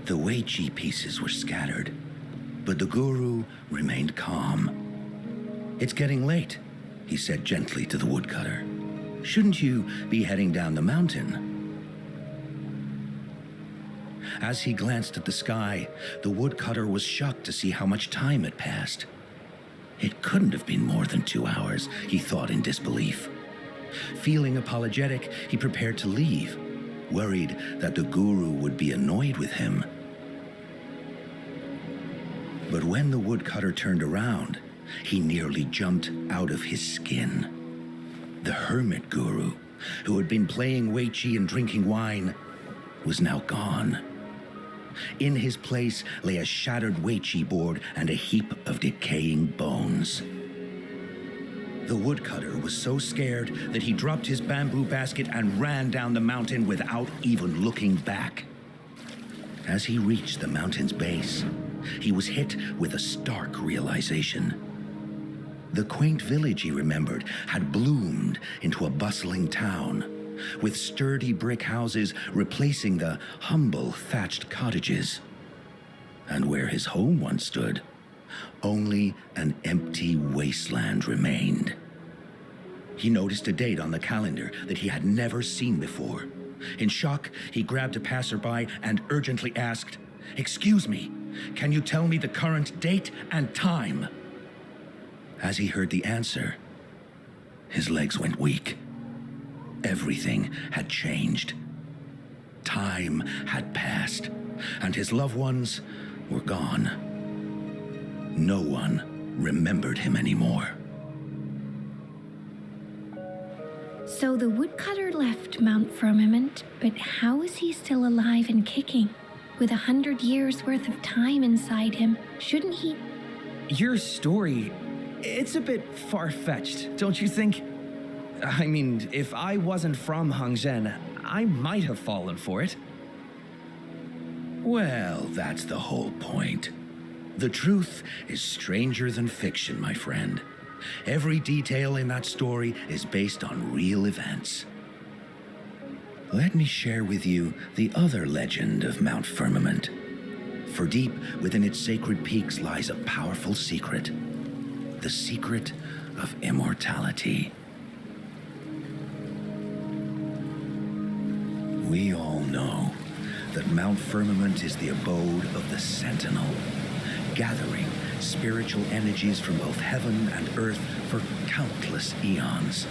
The Weiqi pieces were scattered, but the guru remained calm. "It's getting late," he said gently to the woodcutter. "Shouldn't you be heading down the mountain?" As he glanced at the sky, the woodcutter was shocked to see how much time had passed. It couldn't have been more than 2 hours, he thought in disbelief. Feeling apologetic, he prepared to leave, worried that the guru would be annoyed with him. But when the woodcutter turned around, he nearly jumped out of his skin. The hermit guru, who had been playing Weiqi and drinking wine, was now gone. In his place lay a shattered Weiqi board and a heap of decaying bones. The woodcutter was so scared that he dropped his bamboo basket and ran down the mountain without even looking back. As he reached the mountain's base, he was hit with a stark realization. The quaint village he remembered had bloomed into a bustling town, with sturdy brick houses replacing the humble thatched cottages. And where his home once stood, only an empty wasteland remained. He noticed a date on the calendar that he had never seen before. In shock, he grabbed a passerby and urgently asked, "Excuse me, can you tell me the current date and time?" As he heard the answer, his legs went weak. Everything had changed. Time had passed, and his loved ones were gone. No one remembered him anymore. So the woodcutter left Mount Firmament, but how is he still alive and kicking? With 100 years worth of time inside him, shouldn't he? Your story, it's a bit far-fetched, don't you think? I mean, if I wasn't from Hongzhen, I might have fallen for it. Well, that's the whole point. The truth is stranger than fiction, my friend. Every detail in that story is based on real events. Let me share with you the other legend of Mount Firmament. For deep within its sacred peaks lies a powerful secret. The secret of immortality. We all know that Mount Firmament is the abode of the Sentinel, gathering spiritual energies from both heaven and earth for countless eons.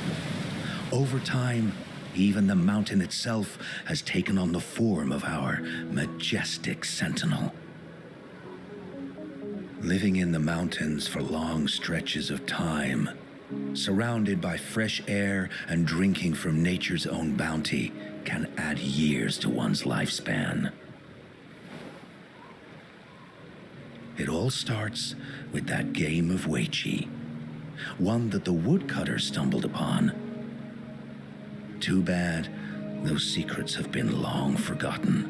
Over time, even the mountain itself has taken on the form of our majestic sentinel. Living in the mountains for long stretches of time, surrounded by fresh air and drinking from nature's own bounty, can add years to one's lifespan. It all starts with that game of Weiqi, one that the woodcutter stumbled upon. Too bad those secrets have been long forgotten.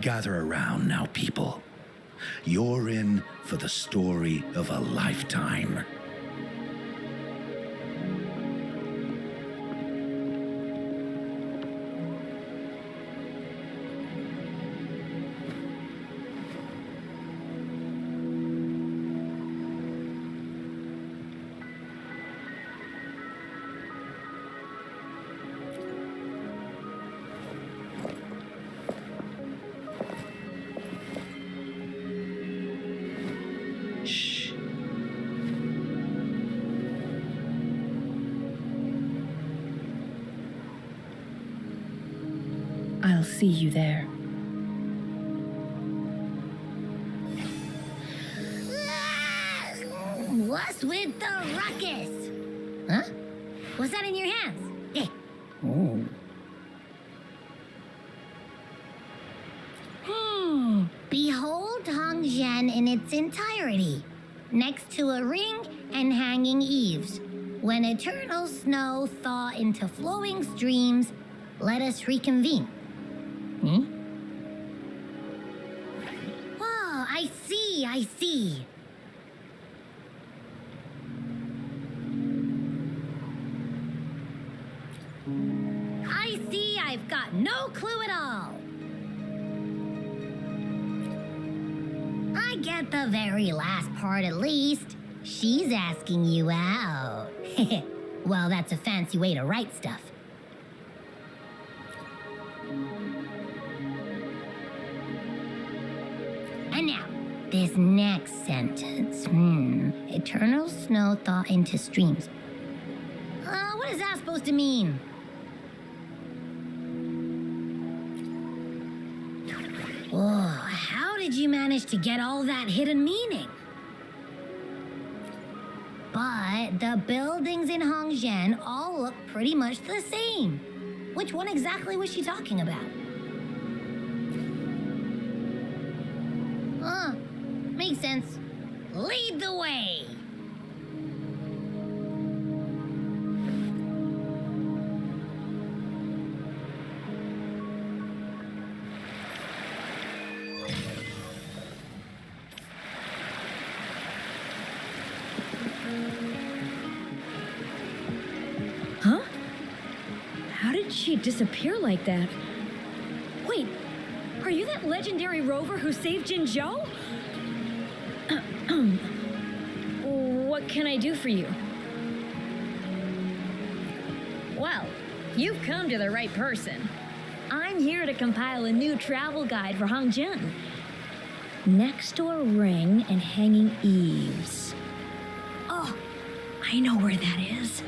Gather around now, people. You're in for the story of a lifetime. I'll see you there. What's with the ruckus? Huh? What's that in your hands? Eh. Oh. Behold Hongzhen in its entirety, next to a ring and hanging eaves. When eternal snow thaw into flowing streams, let us reconvene. Oh, I see. no clue at all. I get the very last part at least. She's asking you out. Well, that's a fancy way to write stuff. And now, this next sentence. Eternal snow thaw into streams. What is that supposed to mean? Oh, how did you manage to get all that hidden meaning? But the buildings in Hongzhen all look pretty much the same. Which one exactly was she talking about? Makes sense. Lead the way. Huh? How did she disappear like that? Wait, are you that legendary rover who saved Jinzhou? What can I do for you? Well, you've come to the right person. I'm here to compile a new travel guide for Hongzhen. Next to a ring and hanging eaves. Oh, I know where that is.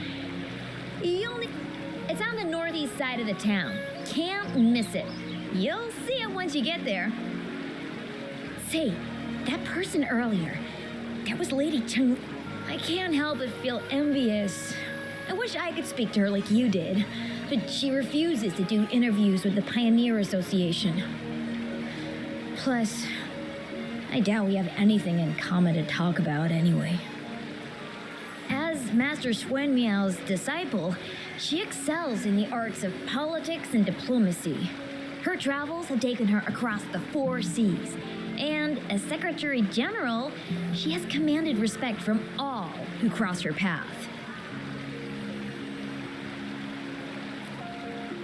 It's on the northeast side of the town. Can't miss it. You'll see it once you get there. Say, that person earlier, that was Lady Changli. I can't help but feel envious. I wish I could speak to her like you did, but she refuses to do interviews with the Pioneer Association. Plus, I doubt we have anything in common to talk about anyway. As Master Xuan Miao's disciple, she excels in the arts of politics and diplomacy. Her travels have taken her across the 4 seas, and as Secretary General, she has commanded respect from all who cross her path.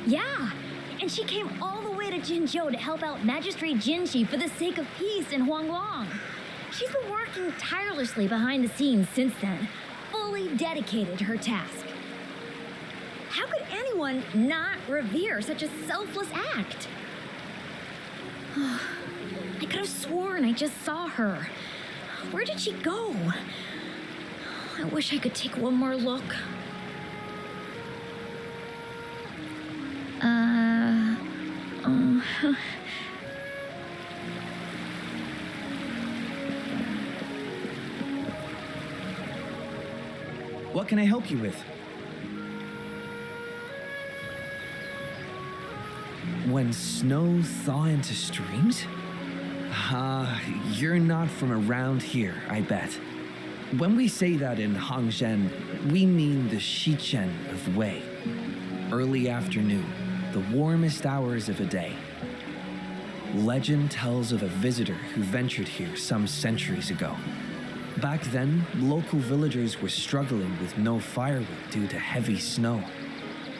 Yeah, and she came all the way to Jinzhou to help out Magistrate Jinshi for the sake of peace in Huanglong. She's been working tirelessly behind the scenes since then, fully dedicated to her task. How could anyone not revere such a selfless act? I could have sworn I just saw her. Where did she go? I wish I could take one more look. What can I help you with? When snow thaw into streams? You're not from around here, I bet. When we say that in Hongzhen, we mean the Shichen of Wei. Early afternoon, the warmest hours of a day. Legend tells of a visitor who ventured here some centuries ago. Back then, local villagers were struggling with no firewood due to heavy snow.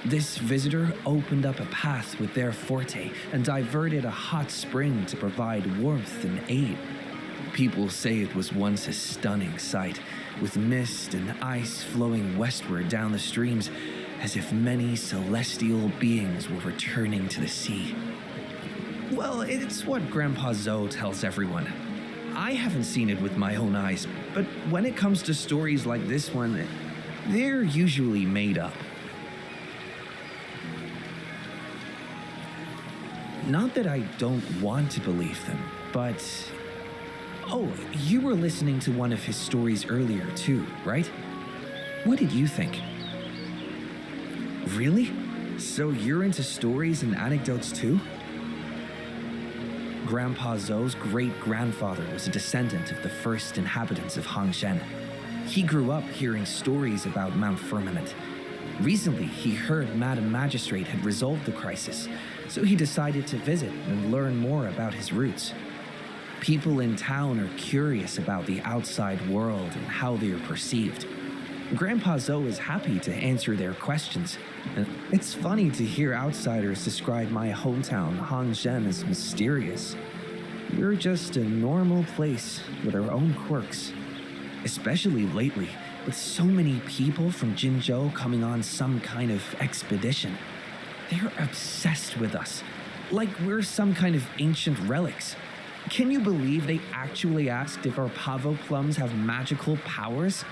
This visitor opened up a path with their forte and diverted a hot spring to provide warmth and aid. People say it was once a stunning sight, with mist and ice flowing westward down the streams, as if many celestial beings were returning to the sea. Well, it's what Grandpa Zoe tells everyone. I haven't seen it with my own eyes, but when it comes to stories like this one, they're usually made up. Not that I don't want to believe them, but... Oh, you were listening to one of his stories earlier too, right? What did you think? Really? So you're into stories and anecdotes too? Grandpa Zoe's great-grandfather was a descendant of the first inhabitants of Hongzhen. He grew up hearing stories about Mount Firmament. Recently, he heard Madam Magistrate had resolved the crisis, so he decided to visit and learn more about his roots. People in town are curious about the outside world and how they are perceived. Grandpa Zoe is happy to answer their questions. And it's funny to hear outsiders describe my hometown, Hangzhen, as mysterious. We're just a normal place with our own quirks. Especially lately, with so many people from Jinzhou coming on some kind of expedition. They're obsessed with us, like we're some kind of ancient relics. Can you believe they actually asked if our pavo plums have magical powers?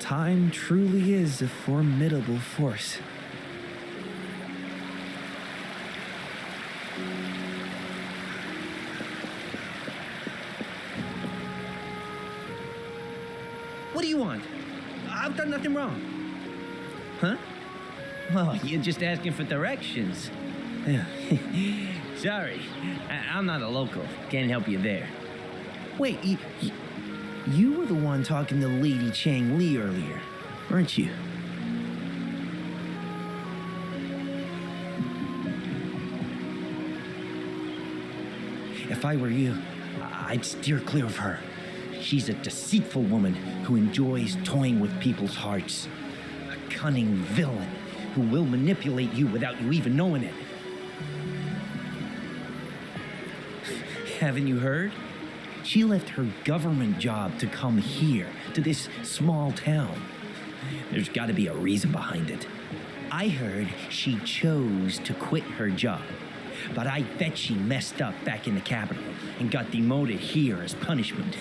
Time truly is a formidable force. What do you want? I've done nothing wrong. Huh? Well, you're just asking for directions. Sorry, I'm not a local. Can't help you there. Wait, you were the one talking to Lady Changli earlier, weren't you? If I were you, I'd steer clear of her. She's a deceitful woman who enjoys toying with people's hearts. A cunning villain who will manipulate you without you even knowing it. Haven't you heard? She left her government job to come here, to this small town. There's got to be a reason behind it. I heard she chose to quit her job, but I bet she messed up back in the capital and got demoted here as punishment.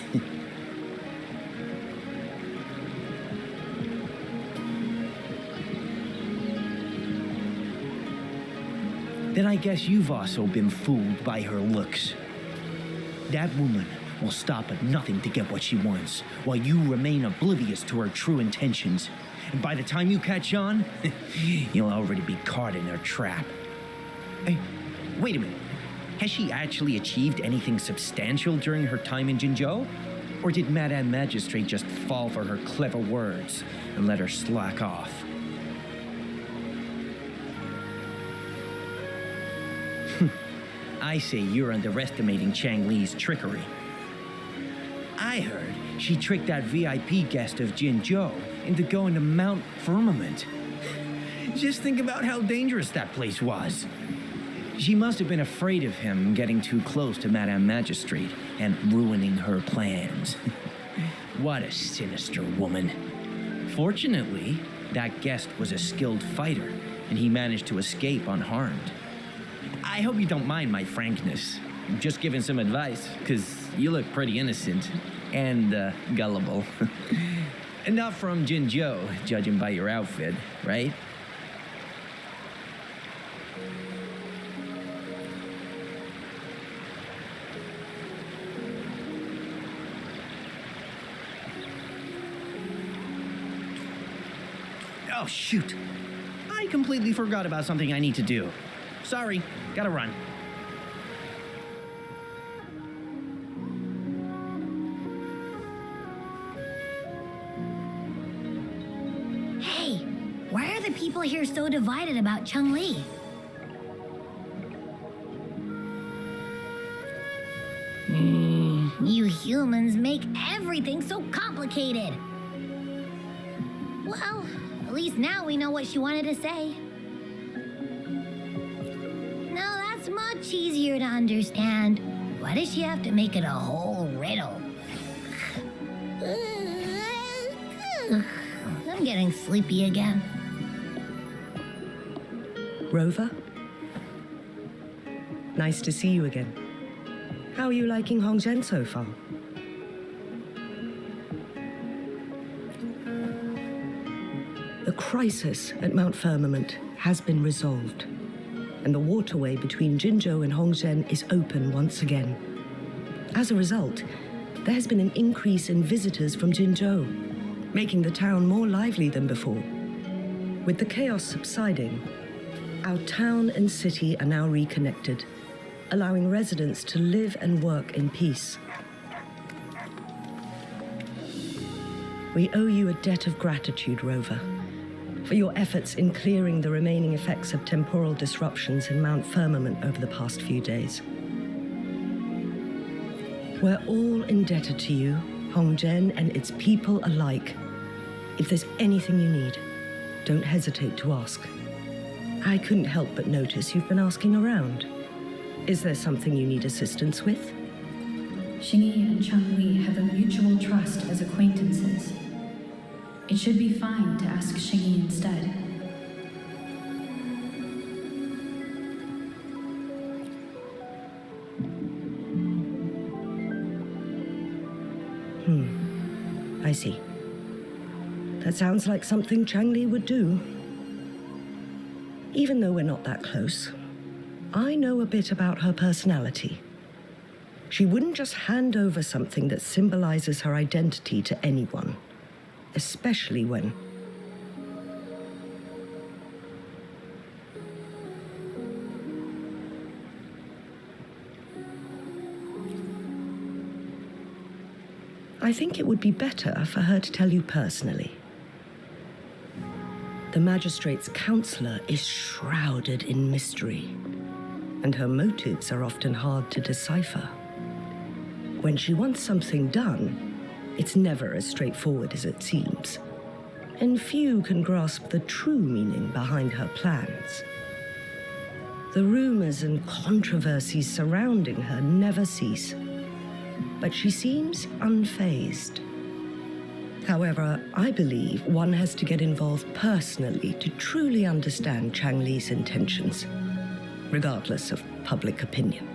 Then I guess you've also been fooled by her looks. That woman will stop at nothing to get what she wants, while you remain oblivious to her true intentions. And by the time you catch on, you'll already be caught in her trap. Hey, wait a minute. Has she actually achieved anything substantial during her time in Jinzhou? Or did Madame Magistrate just fall for her clever words and let her slack off? I say you're underestimating Changli's trickery. I heard she tricked that VIP guest of Jinzhou into going to Mount Firmament. Just think about how dangerous that place was. She must have been afraid of him getting too close to Madame Magistrate and ruining her plans. What a sinister woman. Fortunately, that guest was a skilled fighter, and he managed to escape unharmed. I hope you don't mind my frankness. I'm just giving some advice, because you look pretty innocent and gullible. And not from Jinzhou, judging by your outfit, right? Oh, shoot. I completely forgot about something I need to do. Sorry, gotta run. Hey, why are the people here so divided about Changli? You humans make everything so complicated. Well, at least now we know what she wanted to say. Now that's much easier to understand. Why does she have to make it a whole riddle? I'm getting sleepy again. Rover? Nice to see you again. How are you liking Hongzhen so far? The crisis at Mount Firmament has been resolved, and the waterway between Jinzhou and Hongzhen is open once again. As a result, there has been an increase in visitors from Jinzhou, making the town more lively than before. With the chaos subsiding, our town and city are now reconnected, allowing residents to live and work in peace. We owe you a debt of gratitude, Rover, for your efforts in clearing the remaining effects of temporal disruptions in Mount Firmament over the past few days. We're all indebted to you, Hongzhen and its people alike. If there's anything you need, don't hesitate to ask. I couldn't help but notice you've been asking around. Is there something you need assistance with? Xingyi and Changli have a mutual trust as acquaintances. It should be fine to ask Xingyi instead. I see. That sounds like something Changli would do. Even though we're not that close, I know a bit about her personality. She wouldn't just hand over something that symbolizes her identity to anyone, especially when... I think it would be better for her to tell you personally. The magistrate's counselor is shrouded in mystery, and her motives are often hard to decipher. When she wants something done, it's never as straightforward as it seems, and few can grasp the true meaning behind her plans. The rumors and controversies surrounding her never cease, but she seems unfazed. However, I believe one has to get involved personally to truly understand Changli's intentions, regardless of public opinion.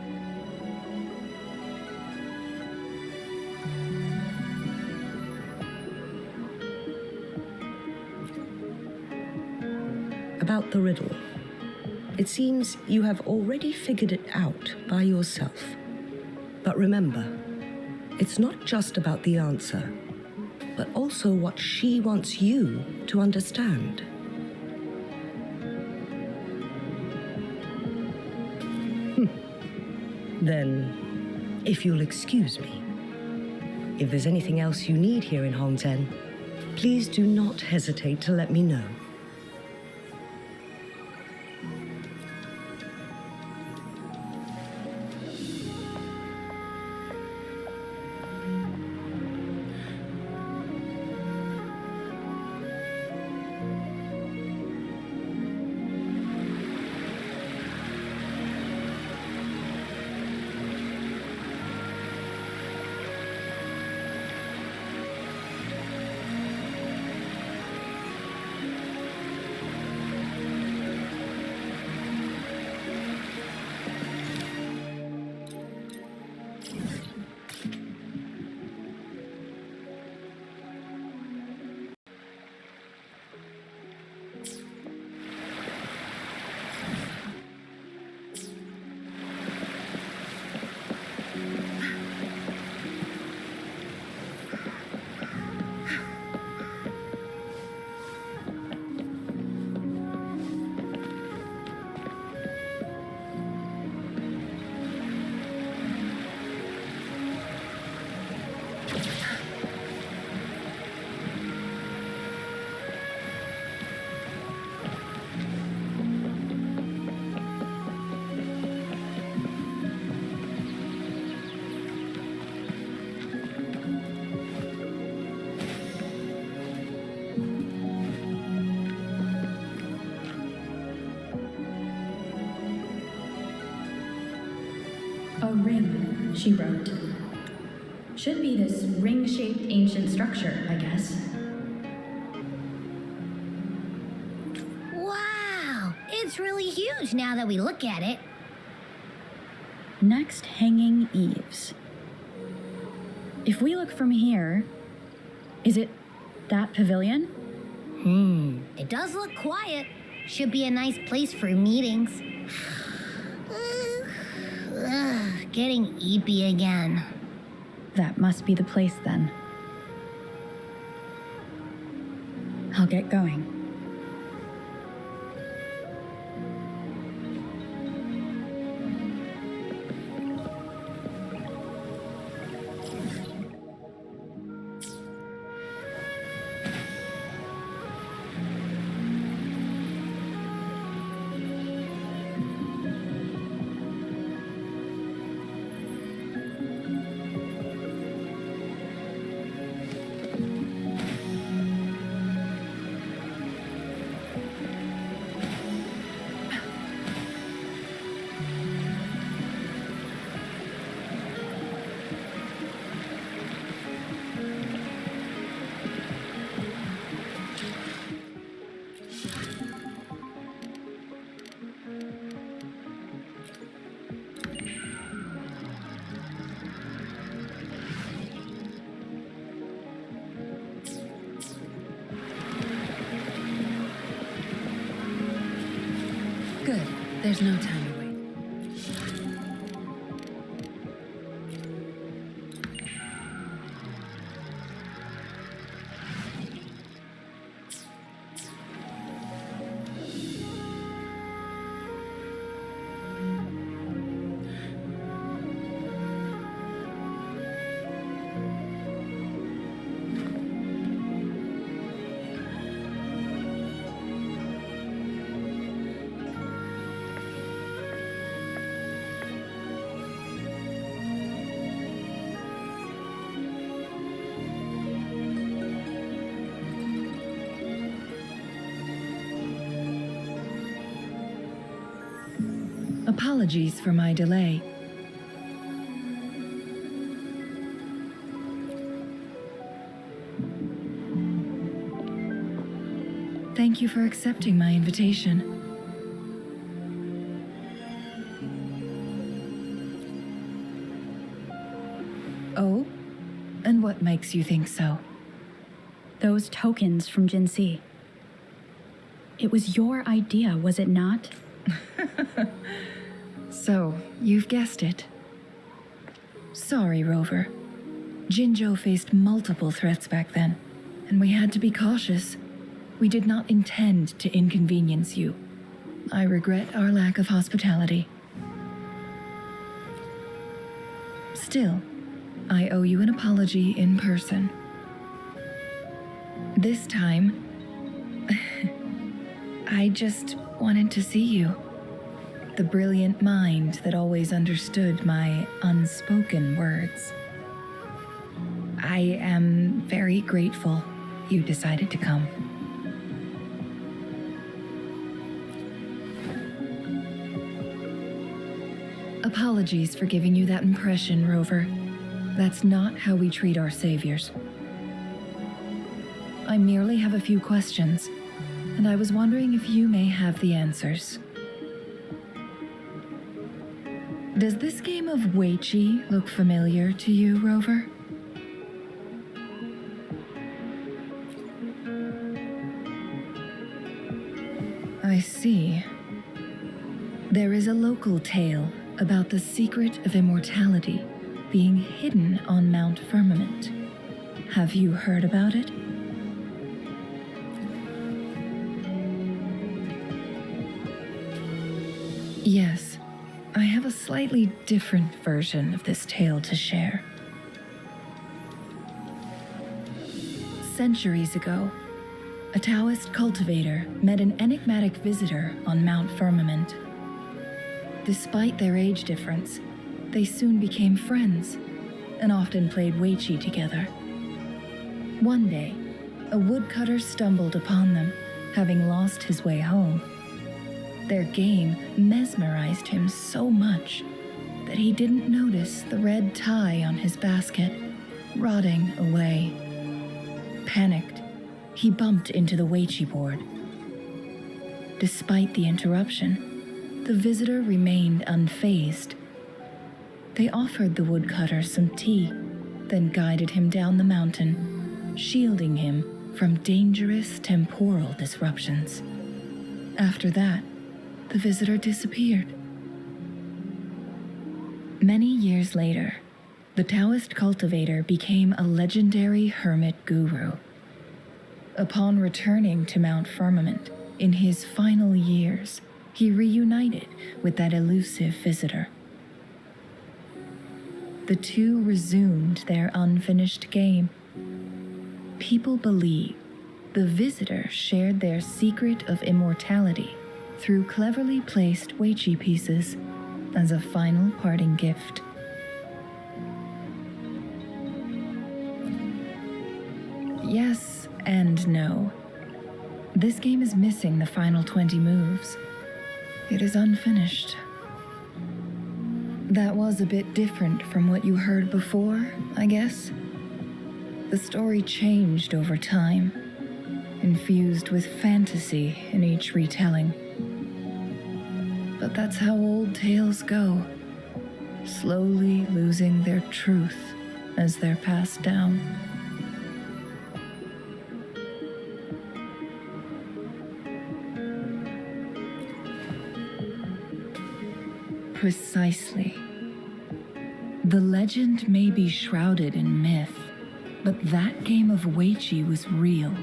About the riddle. It seems you have already figured it out by yourself. But remember, it's not just about the answer, but also what she wants you to understand. Then, if you'll excuse me, if there's anything else you need here in Hongzhen, please do not hesitate to let me know. A ring, she wrote. Should be this ring-shaped ancient structure, I guess. Wow! It's really huge now that we look at it. Next, hanging eaves. If we look from here, is it that pavilion? It does look quiet. Should be a nice place for meetings. Getting eepy again. That must be the place then. I'll get going. There's no time to wait. Apologies for my delay. Thank you for accepting my invitation. Oh? And what makes you think so? Those tokens from Jinxi. It was your idea, was it not? So, you've guessed it. Sorry, Rover. Jinzhou faced multiple threats back then, and we had to be cautious. We did not intend to inconvenience you. I regret our lack of hospitality. Still, I owe you an apology in person. This time, I just wanted to see you. The brilliant mind that always understood my unspoken words. I am very grateful you decided to come. Apologies for giving you that impression, Rover. That's not how we treat our saviors. I merely have a few questions, and I was wondering if you may have the answers. Does this game of Weiqi look familiar to you, Rover? I see. There is a local tale about the secret of immortality being hidden on Mount Firmament. Have you heard about it? Yes, I have a slightly different version of this tale to share. Centuries ago, a Taoist cultivator met an enigmatic visitor on Mount Firmament. Despite their age difference, they soon became friends and often played Weiqi together. One day, a woodcutter stumbled upon them, having lost his way home. Their game mesmerized him so much that he didn't notice the red tie on his basket rotting away. Panicked, he bumped into the Weiqi board. Despite the interruption, the visitor remained unfazed. They offered the woodcutter some tea, then guided him down the mountain, shielding him from dangerous temporal disruptions. After that, the visitor disappeared. Many years later, the Taoist cultivator became a legendary hermit guru. Upon returning to Mount Firmament in his final years, he reunited with that elusive visitor. The two resumed their unfinished game. People believe the visitor shared their secret of immortality through cleverly placed Weiqi pieces as a final parting gift. Yes and no. This game is missing the final 20 moves. It is unfinished. That was a bit different from what you heard before, I guess. The story changed over time, infused with fantasy in each retelling. But that's how old tales go, slowly losing their truth as they're passed down. Precisely. The legend may be shrouded in myth, but that game of Weiqi was real.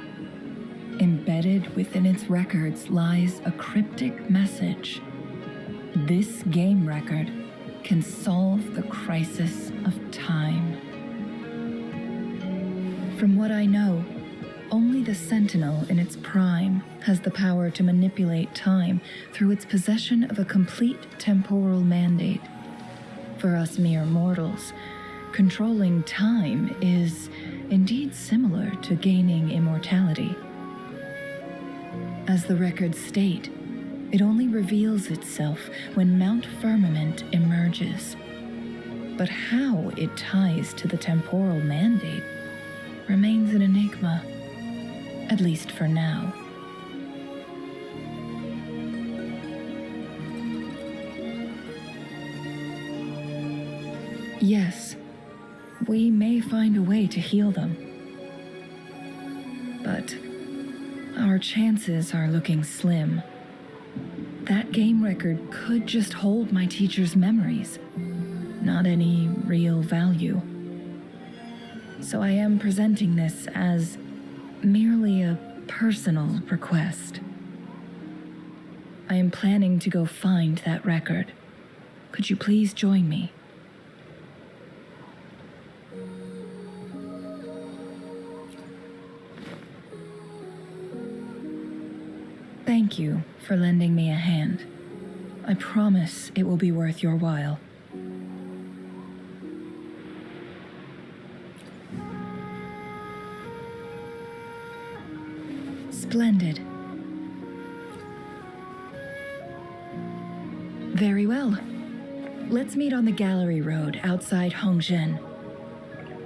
Embedded within its records lies a cryptic message. This game record can solve the crisis of time. From what I know, only the Sentinel in its prime has the power to manipulate time through its possession of a complete temporal mandate. For us mere mortals, controlling time is indeed similar to gaining immortality. As the records state, it only reveals itself when Mount Firmament emerges. But how it ties to the temporal mandate remains an enigma, at least for now. Yes, we may find a way to heal them. But our chances are looking slim. That game record could just hold my teacher's memories, not any real value. So I am presenting this as merely a personal request. I am planning to go find that record. Could you please join me? Thank you for lending me a hand. I promise it will be worth your while. Splendid. Very well. Let's meet on the gallery road outside Hongzhen.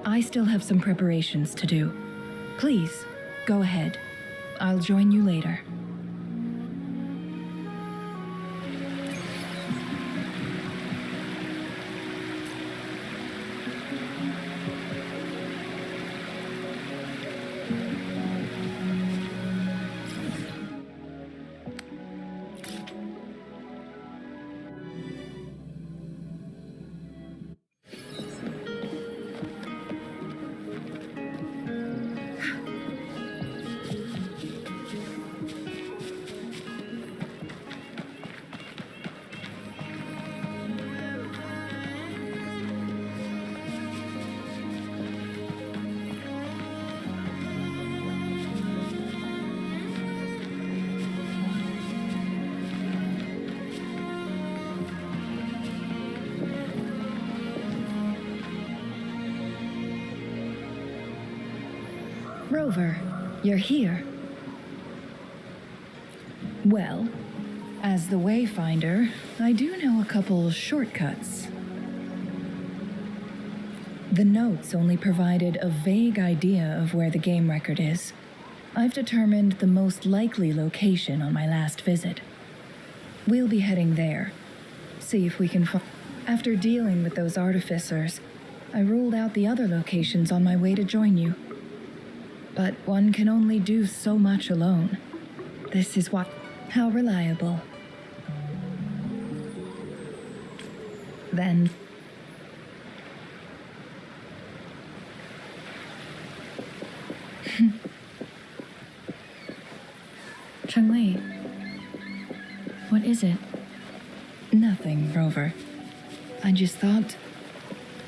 I still have some preparations to do. Please, go ahead. I'll join you later. Rover, you're here. Well, as the Wayfinder, I do know a couple shortcuts. The notes only provided a vague idea of where the game record is. I've determined the most likely location on my last visit. We'll be heading there. See if we can find... After dealing with those artificers, I ruled out the other locations on my way to join you. But one can only do so much alone. This is what... How reliable. Then... Changli, what is it? Nothing, Rover. I just thought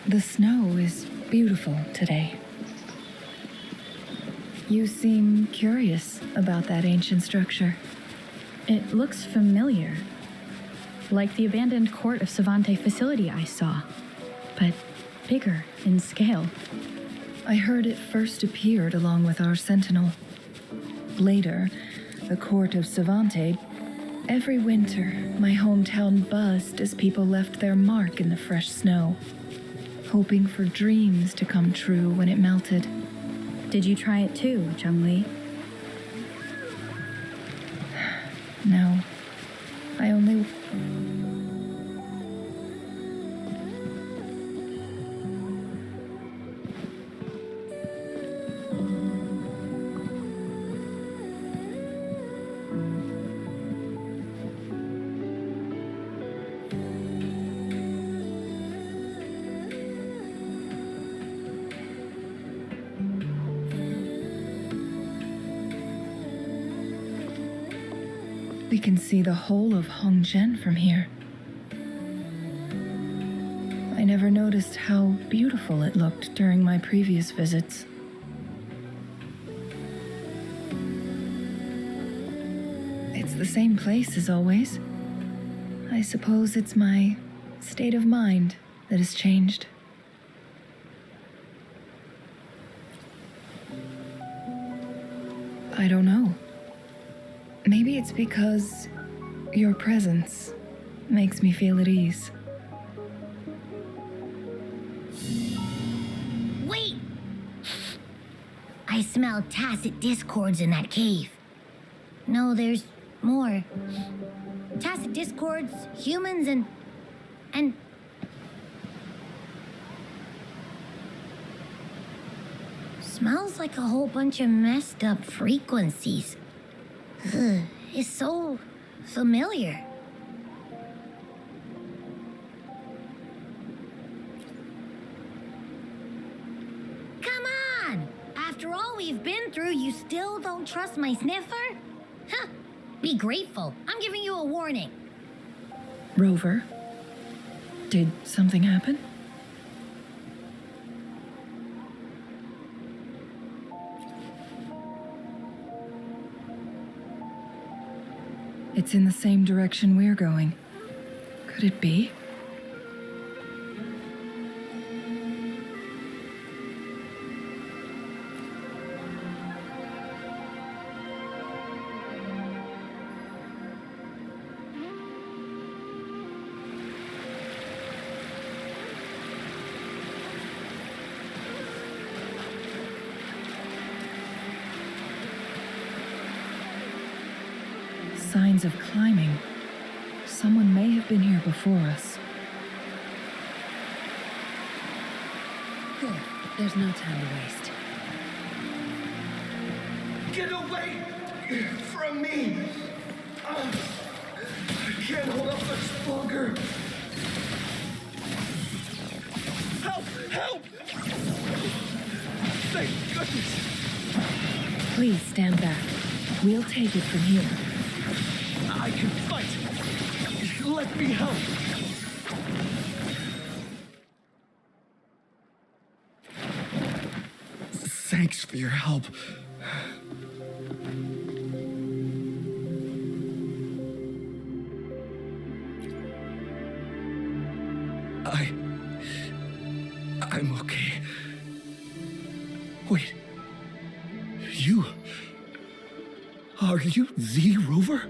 the snow is beautiful today. You seem curious about that ancient structure. It looks familiar. Like the abandoned court of Savante facility I saw, but bigger in scale. I heard it first appeared along with our Sentinel. Later, the court of Savante. Every winter, my hometown buzzed as people left their mark in the fresh snow, hoping for dreams to come true when it melted. Did you try it too, Changli? No, I only... We can see the whole of Hongzhen from here. I never noticed how beautiful it looked during my previous visits. It's the same place as always. I suppose it's my state of mind that has changed. I don't know. Maybe it's because your presence makes me feel at ease. Wait! I smell tacit discords in that cave. No, there's more. Tacit discords, humans, and... Smells like a whole bunch of messed up frequencies. Ugh, it's so familiar. Come on! After all we've been through, you still don't trust my sniffer? Huh. Be grateful. I'm giving you a warning. Rover, did something happen? It's in the same direction we're going. Could it be? Signs of climbing. Someone may have been here before us. Good. There's no time to waste. Get away from me! I can't hold up much longer. Help! Help! Thank goodness! Please stand back. We'll take it from here. I can fight! Let me help! Thanks for your help. I'm okay. Wait. Are you the Rover?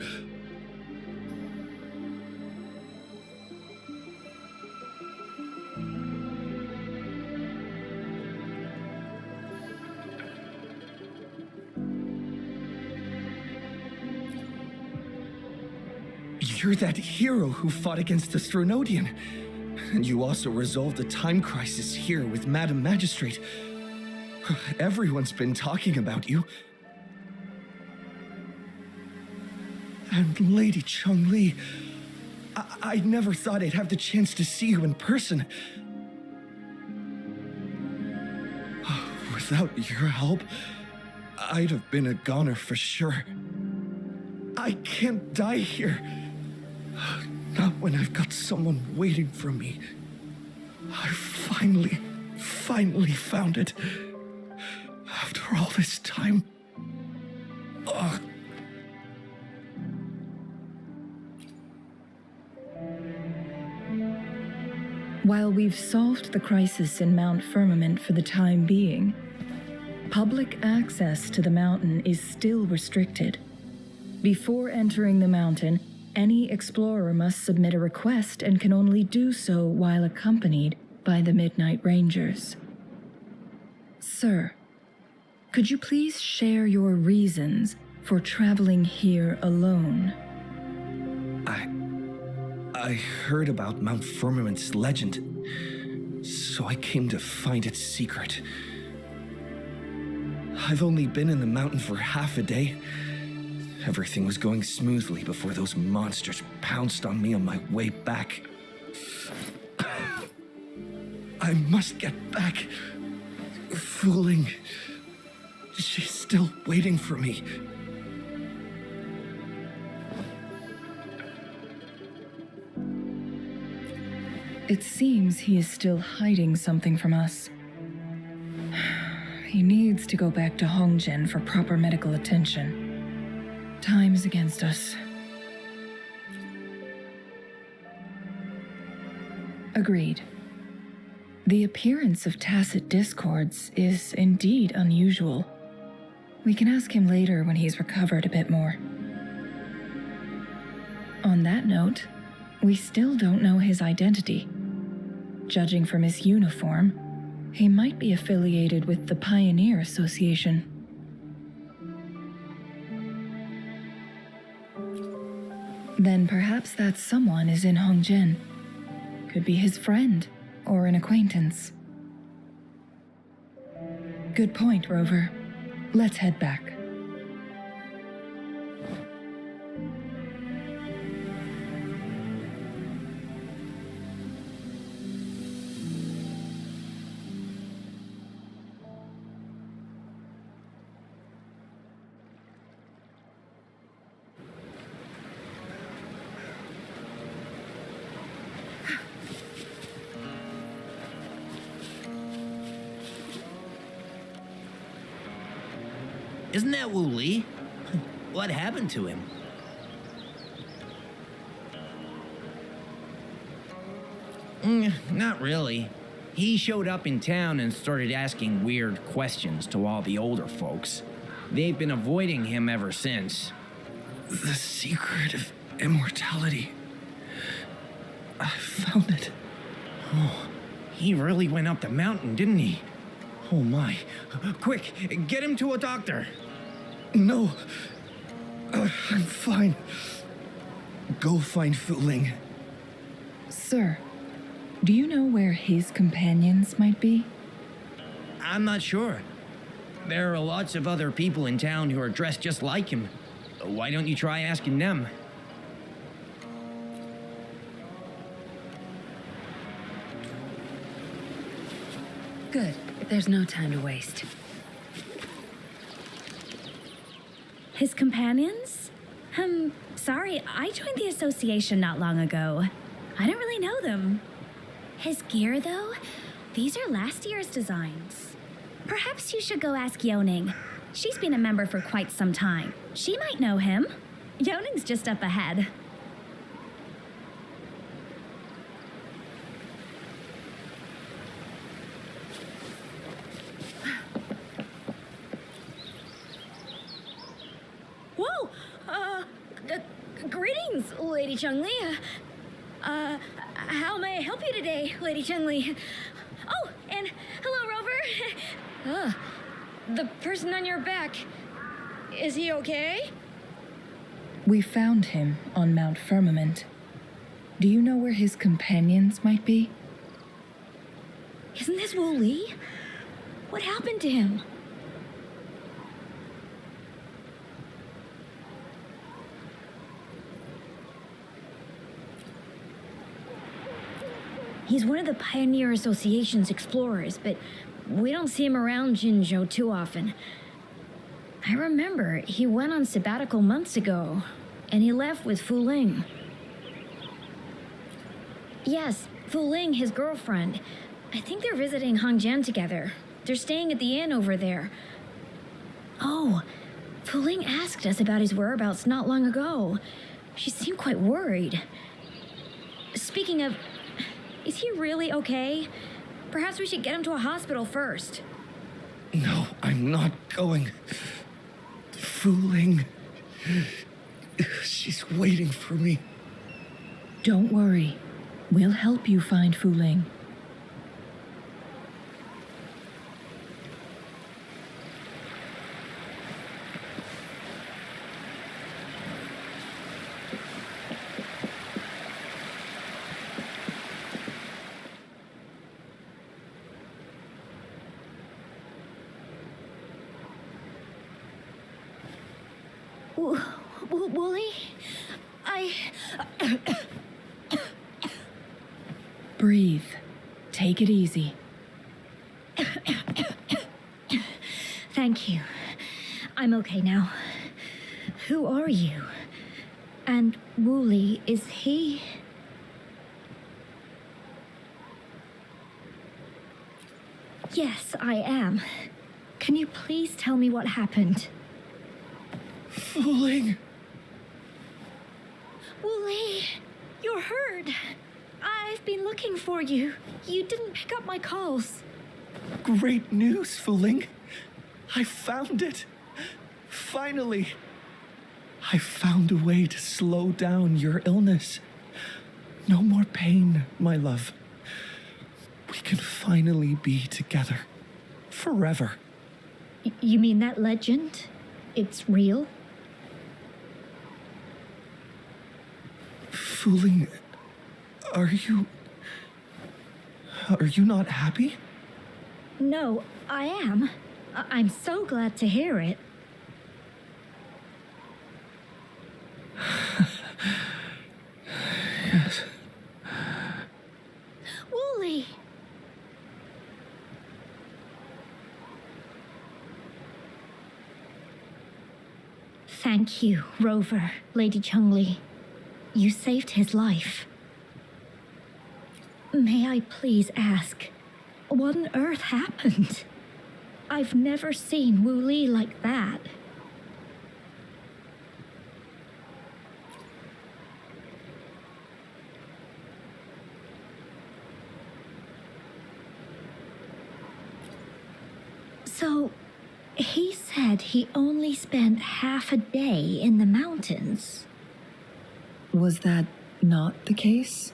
You're that hero who fought against the Stronodian. And you also resolved a time crisis here with Madam Magistrate. Everyone's been talking about you. And Lady Changli, I never thought I'd have the chance to see you in person. Without your help, I'd have been a goner for sure. I can't die here. Not when I've got someone waiting for me. I finally found it. After all this time. Ugh. While we've solved the crisis in Mount Firmament for the time being, public access to the mountain is still restricted. Before entering the mountain, any explorer must submit a request and can only do so while accompanied by the Midnight Rangers. Sir, could you please share your reasons for traveling here alone? I heard about Mount Firmament's legend, so I came to find its secret. I've only been in the mountain for half a day. Everything was going smoothly before those monsters pounced on me on my way back. I must get back. Fooling. She's still waiting for me. It seems he is still hiding something from us. He needs to go back to Hongzhen for proper medical attention. Time is against us. Agreed. The appearance of tacit discords is indeed unusual. We can ask him later when he's recovered a bit more. On that note, we still don't know his identity. Judging from his uniform, he might be affiliated with the Pioneer Association. Then perhaps that someone is in Hongzhen. Could be his friend or an acquaintance. Good point, Rover. Let's head back. Isn't that Wu Li? What happened to him? Not really. He showed up in town and started asking weird questions to all the older folks. They've been avoiding him ever since. The secret of immortality. I found it. Oh, he really went up the mountain, didn't he? Oh my. Quick, get him to a doctor. No. I'm fine. Go find Fu Ling. Sir, do you know where his companions might be? I'm not sure. There are lots of other people in town who are dressed just like him. Why don't you try asking them? Good. There's no time to waste. His companions? Sorry, I joined the association not long ago. I don't really know them. His gear, though? These are last year's designs. Perhaps you should go ask Yoning. She's been a member for quite some time. She might know him. Yoning's just up ahead. Whoa! Greetings, Lady Changli. How may I help you today, Lady Changli? Oh, and hello, Rover. The person on your back, is he okay? We found him on Mount Firmament. Do you know where his companions might be? Isn't this Wu Li? What happened to him? He's one of the Pioneer Association's explorers, but we don't see him around Jinzhou too often. I remember he went on sabbatical months ago, and he left with Fu Ling. Yes, Fu Ling, his girlfriend. I think they're visiting Hongzhen together. They're staying at the inn over there. Oh, Fu Ling asked us about his whereabouts not long ago. She seemed quite worried. Speaking of, is he really okay? Perhaps we should get him to a hospital first. No, I'm not going. Fu Ling. She's waiting for me. Don't worry. We'll help you find Fu Ling. Wooly? Breathe. Take it easy. Thank you. I'm okay now. Who are you? And Wooly, is he? Yes, I am. Can you please tell me what happened? Fooling! Wooly, you're hurt. I've been looking for you. You didn't pick up my calls. Great news, Fooling! I found it! Finally! I found a way to slow down your illness. No more pain, my love. We can finally be together. Forever. You mean that legend? It's real? Fooling, are you not happy? No, I am. I'm so glad to hear it. Yes. Wooly! Thank you, Rover, Lady Changli. You saved his life. May I please ask, what on earth happened? I've never seen Wu Li like that. So, he said he only spent half a day in the mountains. Was that not the case?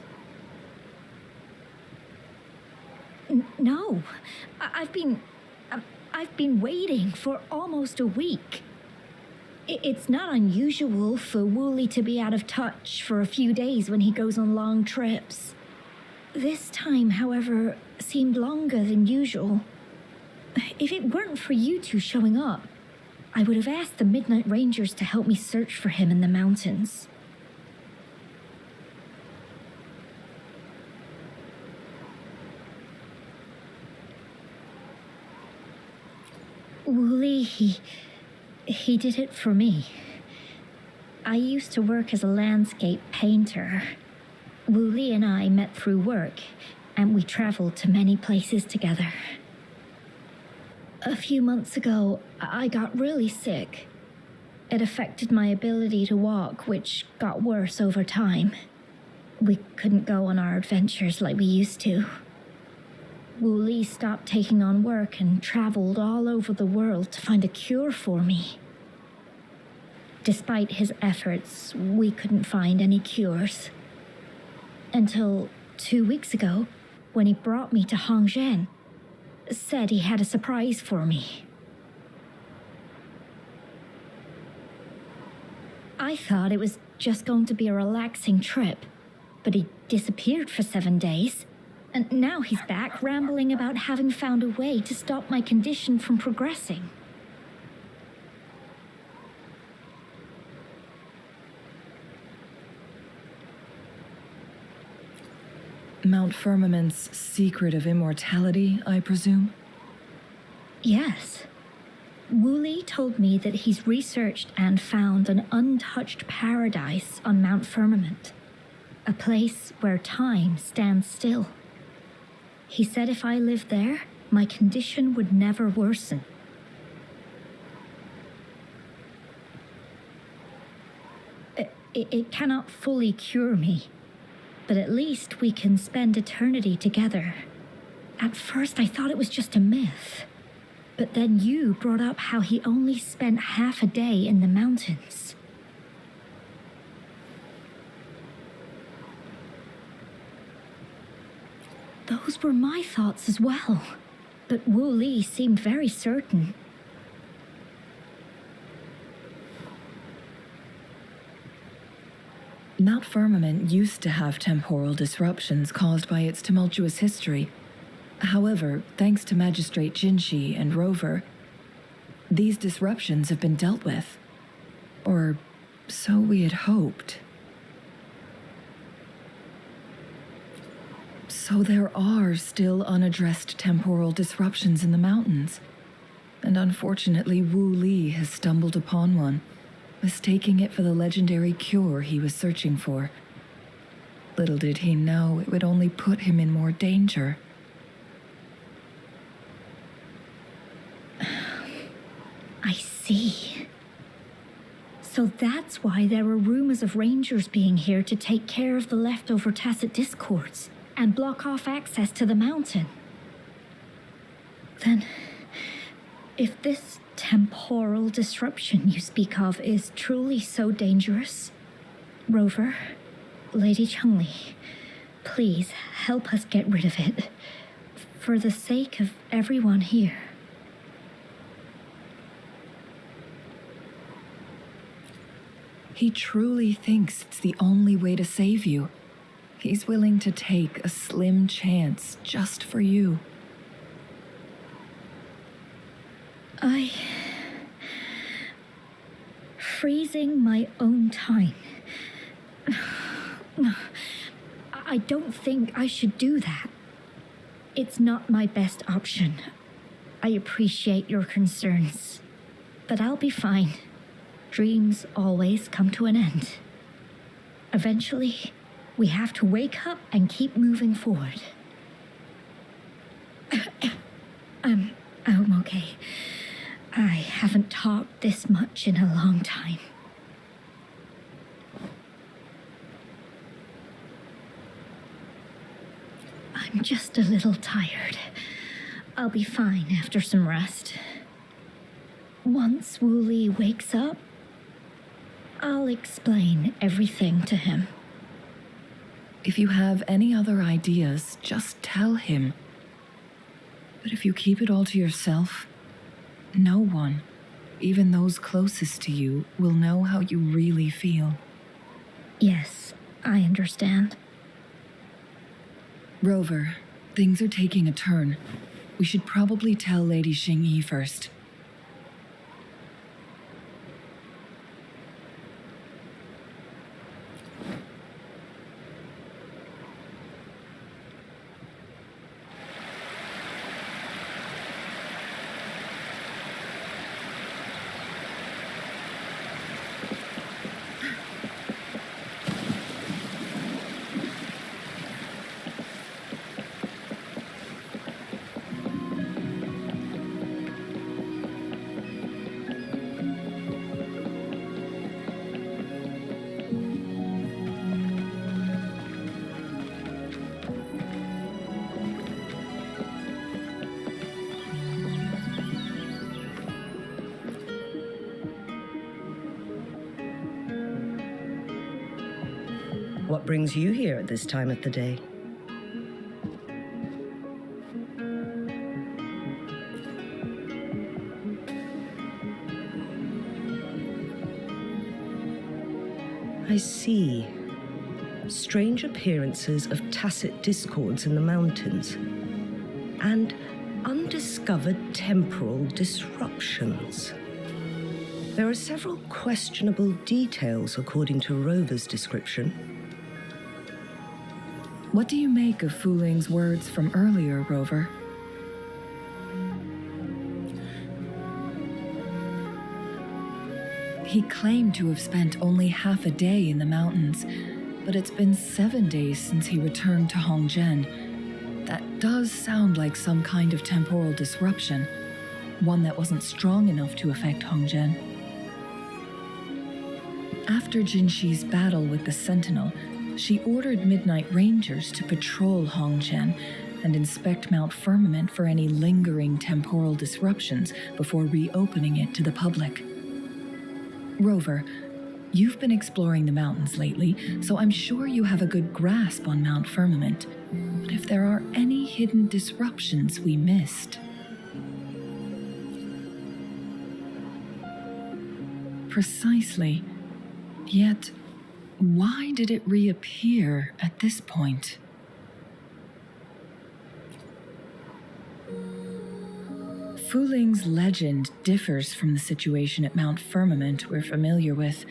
No, I've been waiting for almost a week. It's not unusual for Wooly to be out of touch for a few days when he goes on long trips. This time, however, seemed longer than usual. If it weren't for you two showing up, I would have asked the Midnight Rangers to help me search for him in the mountains. Wooly, he did it for me. I used to work as a landscape painter. Wooly and I met through work, and we traveled to many places together. A few months ago, I got really sick. It affected my ability to walk, which got worse over time. We couldn't go on our adventures like we used to. Wu Li stopped taking on work and traveled all over the world to find a cure for me. Despite his efforts, we couldn't find any cures. Until 2 weeks ago, when he brought me to Hongzhen, said he had a surprise for me. I thought it was just going to be a relaxing trip, but he disappeared for 7 days. And now he's back rambling about having found a way to stop my condition from progressing. Mount Firmament's secret of immortality, I presume? Yes. Wooly told me that he's researched and found an untouched paradise on Mount Firmament. A place where time stands still. He said if I lived there, my condition would never worsen. It cannot fully cure me, but at least we can spend eternity together. At first I thought it was just a myth, but then you brought up how he only spent half a day in the mountains. Those were my thoughts as well, but Wu Li seemed very certain. Mount Firmament used to have temporal disruptions caused by its tumultuous history. However, thanks to Magistrate Jinshi and Rover, these disruptions have been dealt with. Or so we had hoped. So there are still unaddressed temporal disruptions in the mountains. And unfortunately, Wu Li has stumbled upon one, mistaking it for the legendary cure he was searching for. Little did he know it would only put him in more danger. I see. So that's why there were rumors of rangers being here to take care of the leftover tacit discords and block off access to the mountain. Then, if this temporal disruption you speak of is truly so dangerous, Rover, Lady Changli, please help us get rid of it, for the sake of everyone here. He truly thinks it's the only way to save you. He's willing to take a slim chance just for you. Freezing my own time. I don't think I should do that. It's not my best option. I appreciate your concerns, but I'll be fine. Dreams always come to an end. Eventually, we have to wake up and keep moving forward. I'm okay. I haven't talked this much in a long time. I'm just a little tired. I'll be fine after some rest. Once Wooly wakes up, I'll explain everything to him. If you have any other ideas, just tell him. But if you keep it all to yourself, no one, even those closest to you, will know how you really feel. Yes, I understand. Rover, things are taking a turn. We should probably tell Lady Xingyi first. What brings you here at this time of the day? I see. Strange appearances of tacit discords in the mountains, and undiscovered temporal disruptions. There are several questionable details according to Rover's description. What do you make of Fuling's words from earlier, Rover? He claimed to have spent only half a day in the mountains, but it's been 7 days since he returned to Hongzhen. That does sound like some kind of temporal disruption, one that wasn't strong enough to affect Hongzhen. After Jinxi's battle with the Sentinel, she ordered Midnight Rangers to patrol Hongzhen and inspect Mount Firmament for any lingering temporal disruptions before reopening it to the public. Rover, you've been exploring the mountains lately, so I'm sure you have a good grasp on Mount Firmament. But if there are any hidden disruptions we missed... Precisely. Yet, why did it reappear at this point? Fuling's legend differs from the situation at Mount Firmament we're familiar with.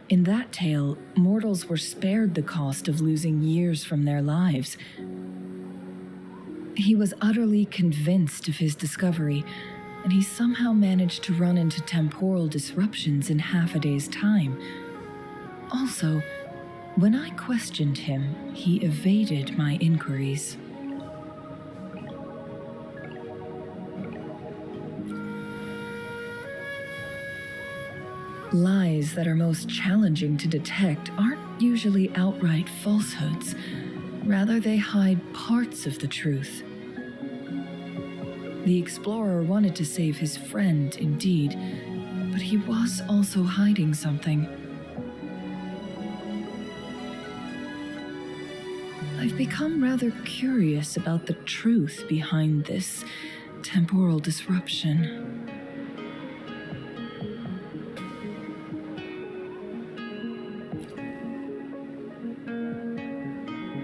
In that tale, mortals were spared the cost of losing years from their lives. He was utterly convinced of his discovery, and he somehow managed to run into temporal disruptions in half a day's time. Also, when I questioned him, he evaded my inquiries. Lies that are most challenging to detect aren't usually outright falsehoods. Rather, they hide parts of the truth. The explorer wanted to save his friend, indeed, but he was also hiding something. I've become rather curious about the truth behind this temporal disruption.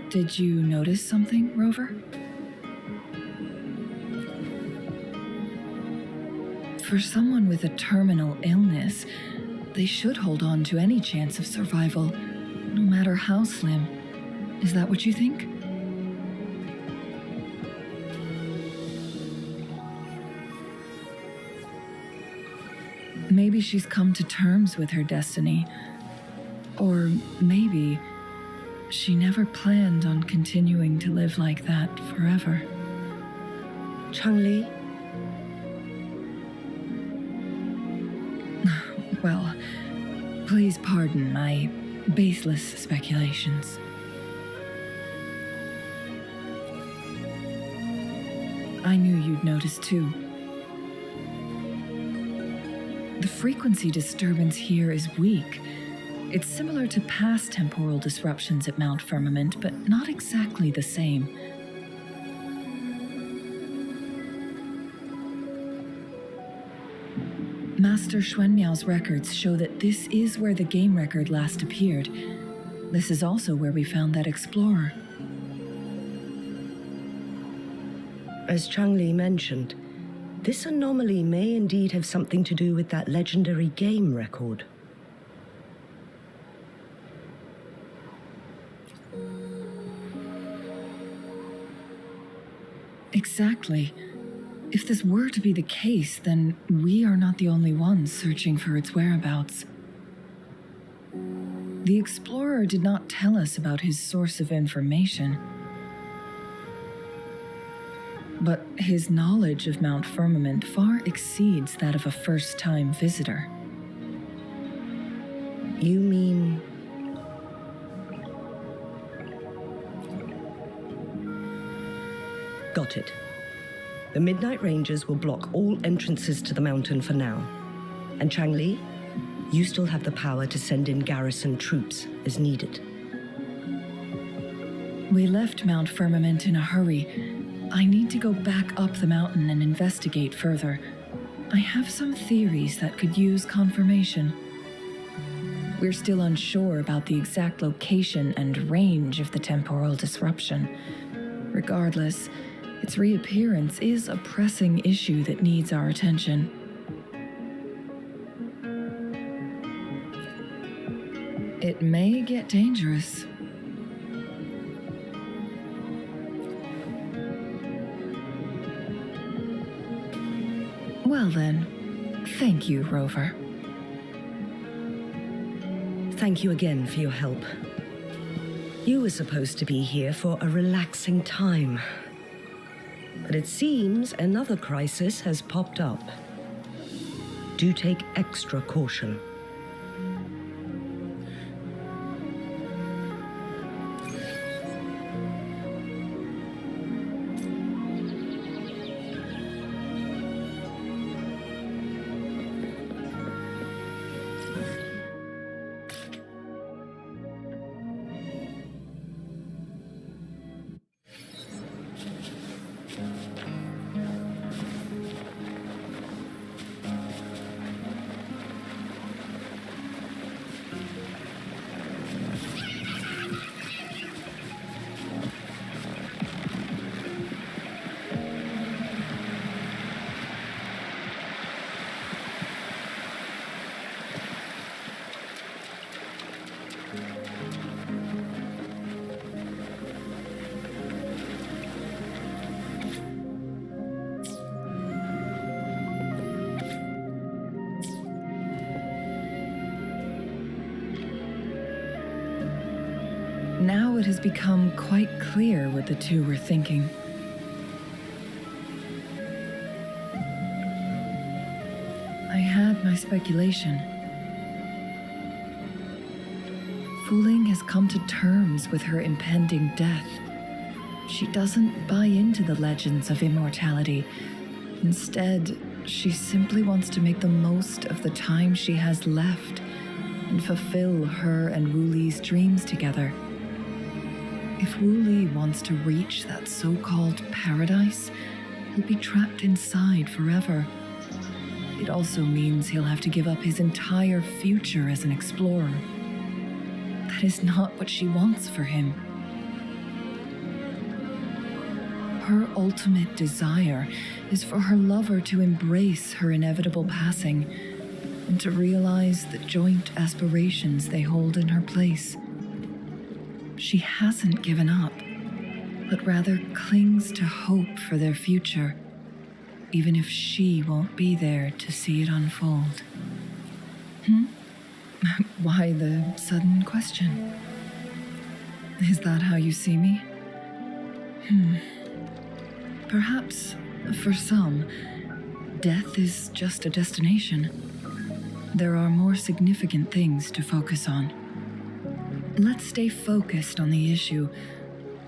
Did you notice something, Rover? For someone with a terminal illness, they should hold on to any chance of survival, no matter how slim. Is that what you think? Maybe she's come to terms with her destiny. Or maybe she never planned on continuing to live like that forever. Changli? Well, please pardon my baseless speculations. I knew you'd notice too. The frequency disturbance here is weak. It's similar to past temporal disruptions at Mount Firmament, but not exactly the same. Master Xuanmiao's records show that this is where the game record last appeared. This is also where we found that explorer. As Changli mentioned, this anomaly may indeed have something to do with that legendary game record. Exactly. If this were to be the case, then we are not the only ones searching for its whereabouts. The explorer did not tell us about his source of information, but his knowledge of Mount Firmament far exceeds that of a first-time visitor. You mean... Got it. The Midnight Rangers will block all entrances to the mountain for now. And Changli, you still have the power to send in garrison troops as needed. We left Mount Firmament in a hurry. I need to go back up the mountain and investigate further. I have some theories that could use confirmation. We're still unsure about the exact location and range of the temporal disruption. Regardless, its reappearance is a pressing issue that needs our attention. It may get dangerous. Well then, thank you, Rover. Thank you again for your help. You were supposed to be here for a relaxing time. But it seems another crisis has popped up. Do take extra caution. Now it has become quite clear what the two were thinking. I had my speculation. Fuling has come to terms with her impending death. She doesn't buy into the legends of immortality. Instead, she simply wants to make the most of the time she has left and fulfill her and Wuli's dreams together. If Wuli wants to reach that so-called paradise, he'll be trapped inside forever. It also means he'll have to give up his entire future as an explorer. That is not what she wants for him. Her ultimate desire is for her lover to embrace her inevitable passing and to realize the joint aspirations they hold in her place. She hasn't given up, but rather clings to hope for their future, even if she won't be there to see it unfold. Why the sudden question? Is that how you see me? Perhaps, for some, death is just a destination. There are more significant things to focus on. Let's stay focused on the issue.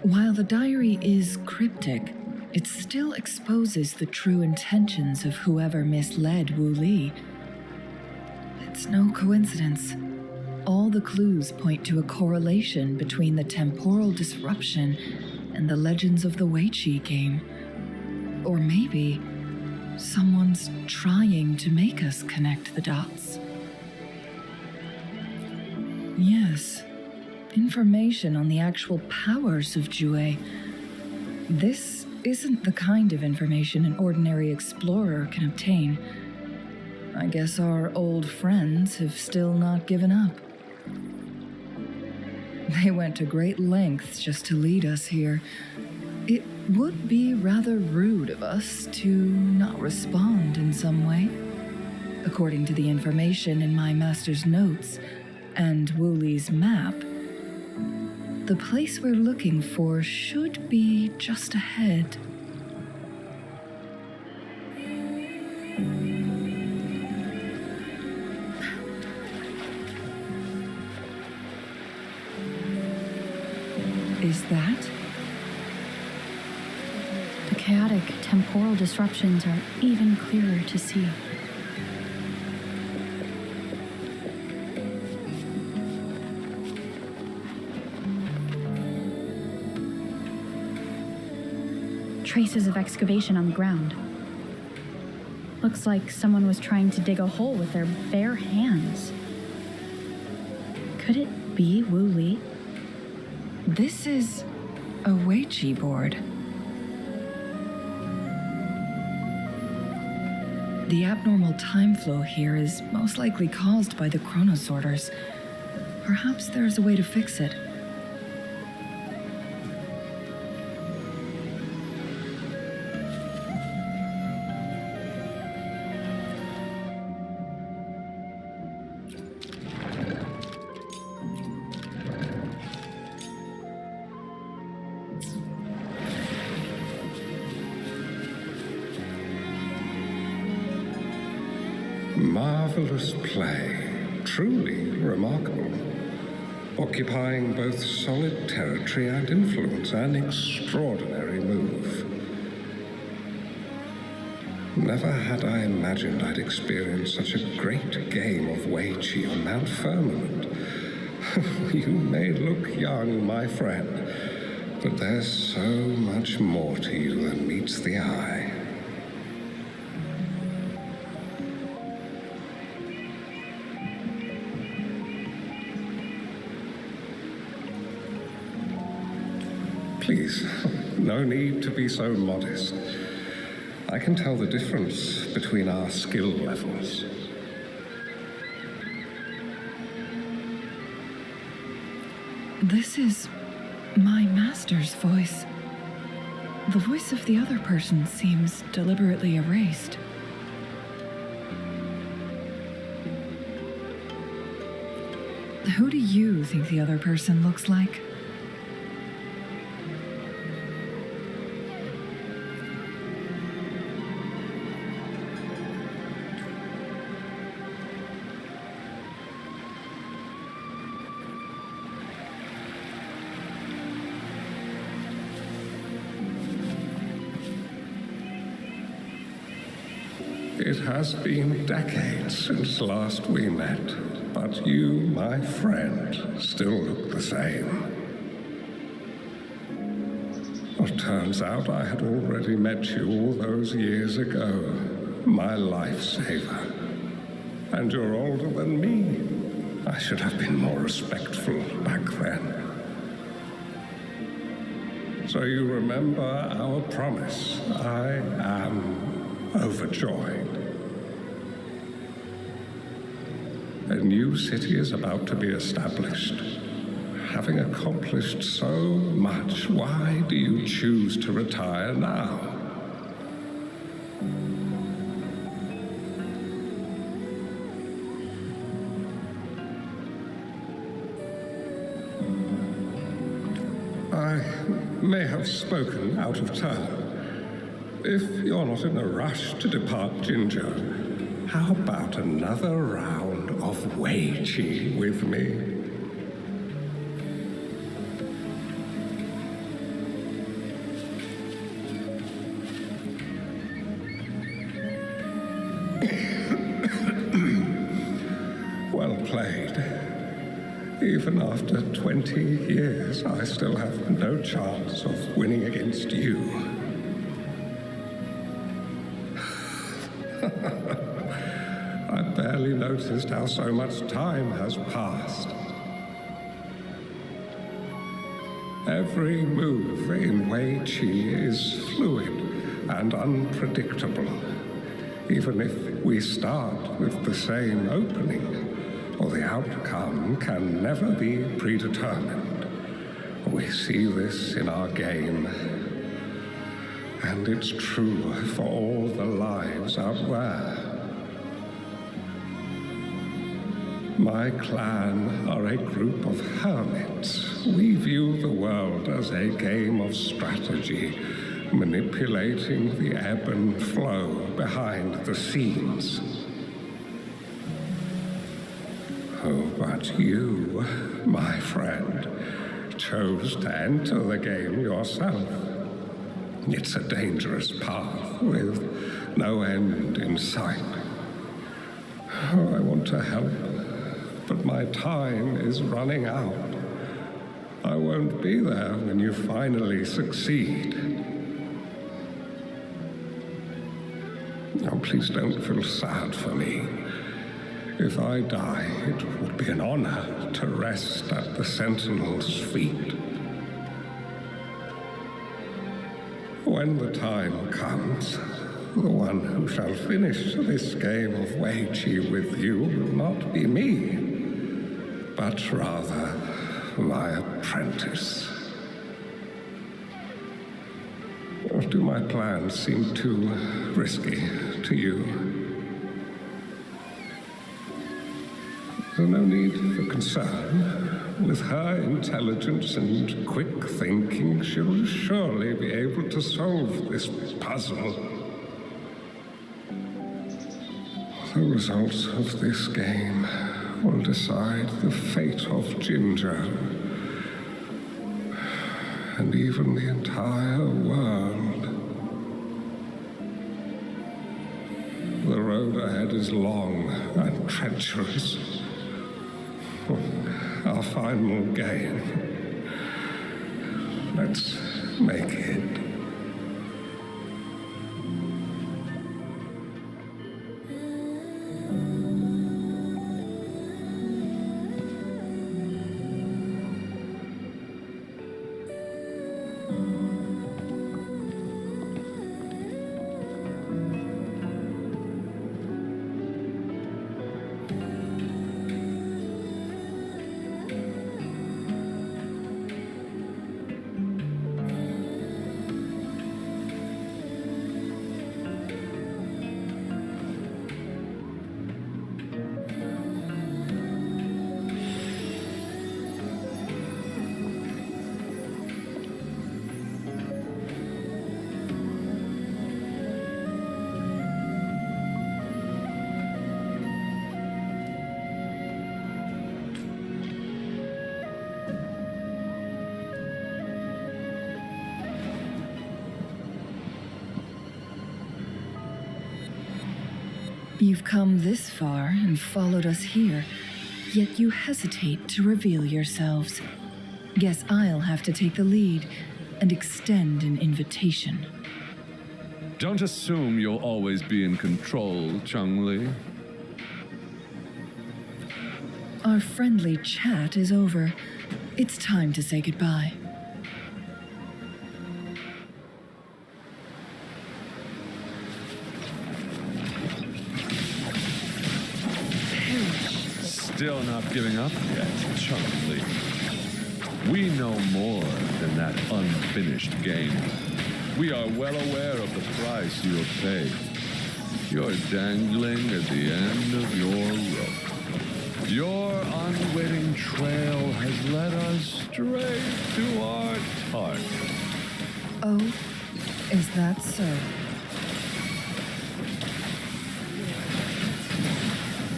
While the diary is cryptic, it still exposes the true intentions of whoever misled Wu Li. It's no coincidence. All the clues point to a correlation between the temporal disruption and the legends of the Weiqi game. Or maybe someone's trying to make us connect the dots. Yes, information on the actual powers of Jue. This isn't the kind of information an ordinary explorer can obtain. I guess our old friends have still not given up. They went to great lengths just to lead us here. It would be rather rude of us to not respond in some way. According to the information in my master's notes and Wuli's map, the place we're looking for should be just ahead. Is that? The chaotic temporal disruptions are even clearer to see. Traces of excavation on the ground. Looks like someone was trying to dig a hole with their bare hands. Could it be Wu Li? This is a Weiqi board. The abnormal time flow here is most likely caused by the chronosorters. Perhaps there's a way to fix it. Marvelous play, truly remarkable. Occupying both solid territory and influence, an extraordinary move. Never had I imagined I'd experience such a great game of Weiqi on Mount Firmament. You may look young, my friend, but there's so much more to you than meets the eye. Please, no need to be so modest. I can tell the difference between our skill levels. This is my master's voice. The voice of the other person seems deliberately erased. Who do you think the other person looks like? It has been decades since last we met, but you, my friend, still look the same. Well, turns out I had already met you all those years ago, my lifesaver. And you're older than me. I should have been more respectful back then. So you remember our promise. I am overjoyed. A new city is about to be established. Having accomplished so much, why do you choose to retire now? I may have spoken out of turn. If you're not in a rush to depart Jinzhou, how about another round of Wei Qi with me? Well played. Even after 20 years, I still have no chance of winning against you. I barely noticed how so much time has passed. Every move in Wei Qi is fluid and unpredictable. Even if we start with the same opening, or the outcome can never be predetermined. We see this in our game, and it's true for all the lives out there. My clan are a group of hermits. We view the world as a game of strategy, manipulating the ebb and flow behind the scenes. Oh, but you, my friend, chose to enter the game yourself. It's a dangerous path with no end in sight. Oh, I want to help, but my time is running out. I won't be there when you finally succeed. Oh, please don't feel sad for me. If I die, it would be an honor to rest at the Sentinel's feet. When the time comes, the one who shall finish this game of Wei Qi with you will not be me, but rather my apprentice. Or do my plans seem too risky to you? There's no need for concern. With her intelligence and quick thinking, she'll surely be able to solve this puzzle. The results of this game will decide the fate of Jinzhou, and even the entire world. The road ahead is long and treacherous. Our final game. Let's make it. You've come this far and followed us here, yet you hesitate to reveal yourselves. Guess I'll have to take the lead and extend an invitation. Don't assume you'll always be in control, Changli. Our friendly chat is over. It's time to say goodbye. Still not giving up yet, Changli. We know more than that unfinished game. We are well aware of the price you have paid. You're dangling at the end of your rope. Your unwitting trail has led us straight to our target. Oh, is that so?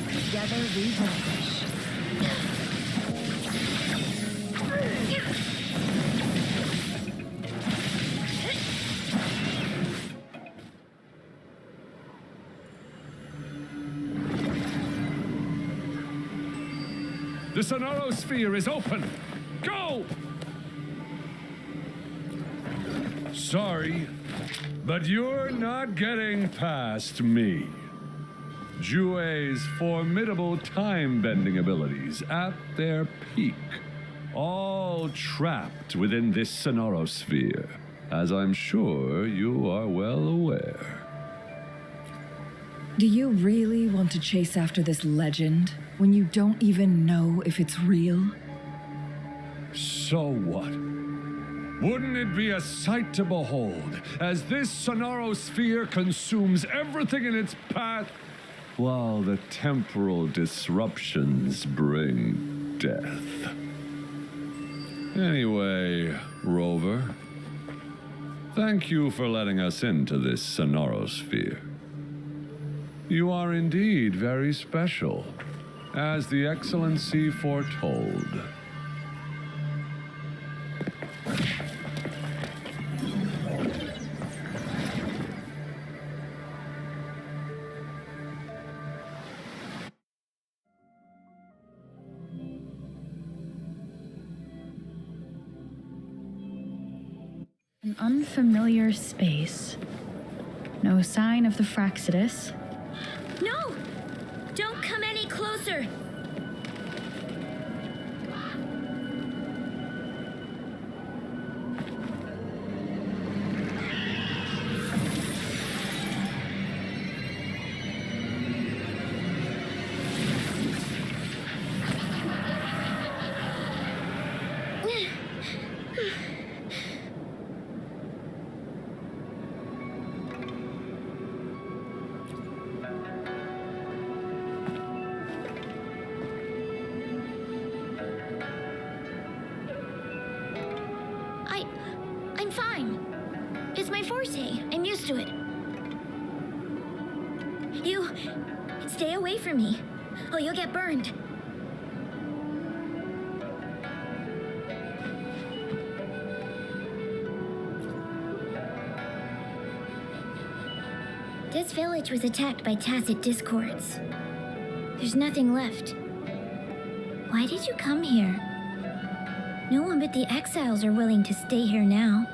Together we vanquish. The Sonorosphere is open! Go! Sorry, but you're not getting past me. Jue's formidable time-bending abilities at their peak, all trapped within this Sonorosphere, as I'm sure you are well aware. Do you really want to chase after this legend when you don't even know if it's real? So what? Wouldn't it be a sight to behold as this Sonorosphere consumes everything in its path while the temporal disruptions bring death? Anyway, Rover, thank you for letting us into this Sonorosphere. You are indeed very special, as the Excellency foretold. An unfamiliar space. No sign of the Fraxidus. No! Don't come any closer! I'm fine. It's my forte. I'm used to it. You stay away from me. Oh, you'll get burned. This village was attacked by tacit discords. There's nothing left. Why did you come here? No one but the exiles are willing to stay here now.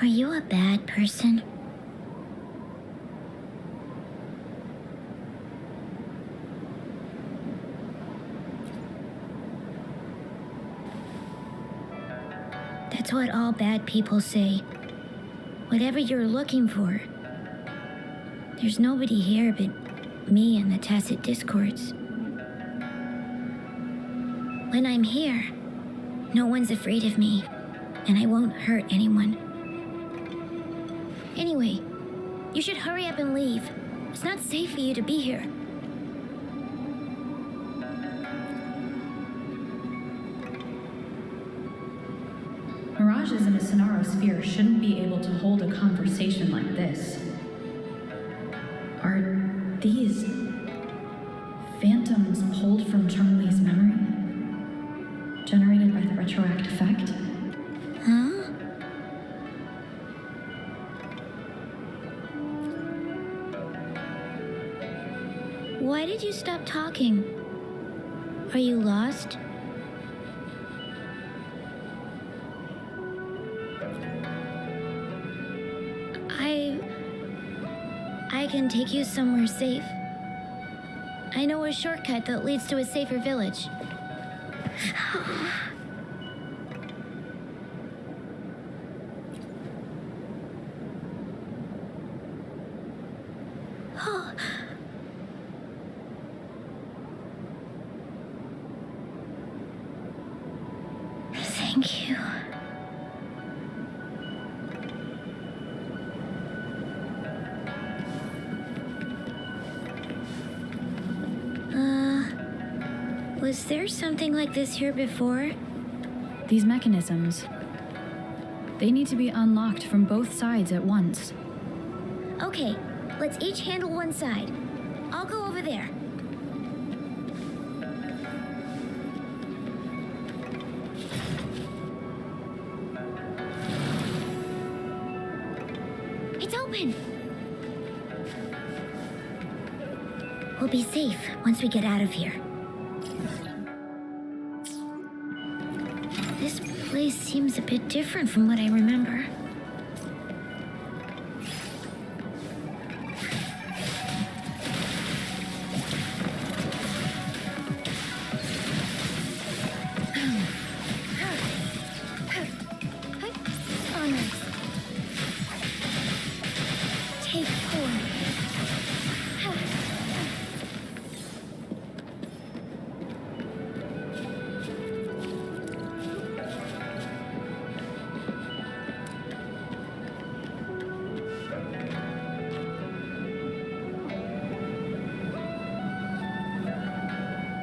Are you a bad person? That's what all bad people say. Whatever you're looking for. There's nobody here but me and the tacit discords. When I'm here, no one's afraid of me, and I won't hurt anyone. Anyway, you should hurry up and leave. It's not safe for you to be here. Mirages in a Sonorosphere shouldn't be able to hold a conversation like this. Are these phantoms pulled from Changli's memory? Generated by the retroact effect? Huh? Why did you stop talking? Are you lost? I can take you somewhere safe. I know a shortcut that leads to a safer village. Thank you. Was there something like this here before? These mechanisms, they need to be unlocked from both sides at once. Okay, let's each handle one side. I'll go over there. It's open! We'll be safe once we get out of here. This place seems a bit different from what I remember. Take 4.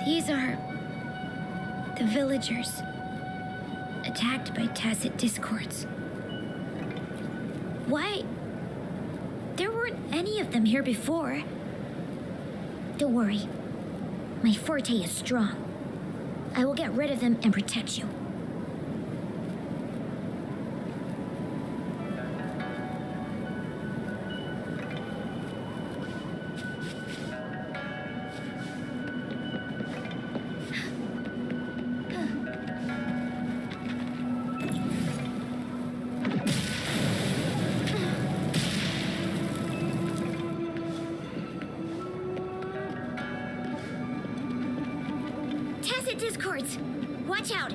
These are the villagers, attacked by tacit discords. Why? There weren't any of them here before. Don't worry. My forte is strong. I will get rid of them and protect you. Tacit discords! Watch out!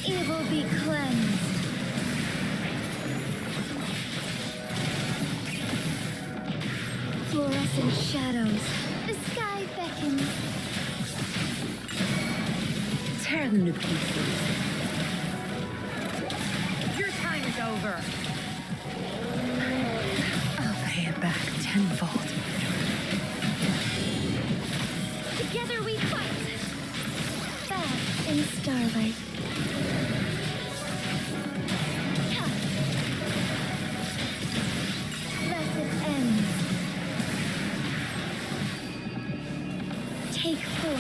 Evil be cleansed. Fluorescent shadows. The sky beckons. Tear them to pieces. Over. I'll pay it back tenfold. Together we fight. Back in starlight. Blessed ends. Take 4.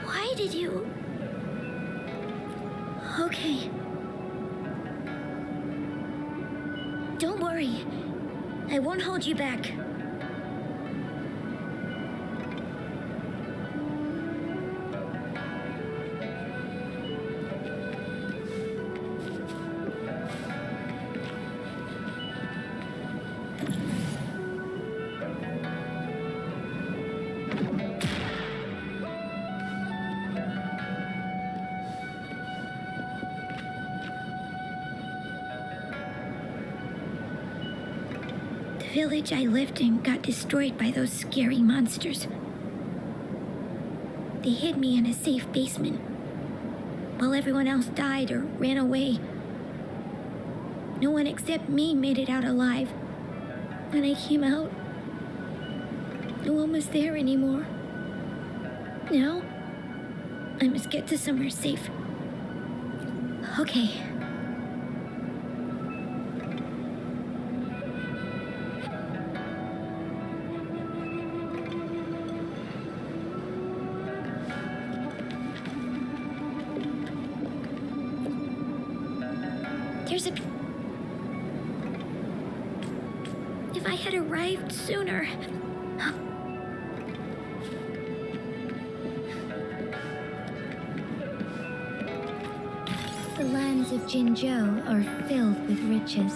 Why did you... Okay. Don't worry. I won't hold you back. The village I lived in got destroyed by those scary monsters. They hid me in a safe basement, while everyone else died or ran away. No one except me made it out alive. When I came out, no one was there anymore. Now, I must get to somewhere safe. Okay. There's a... If I had arrived sooner... The lands of Jinzhou are filled with riches.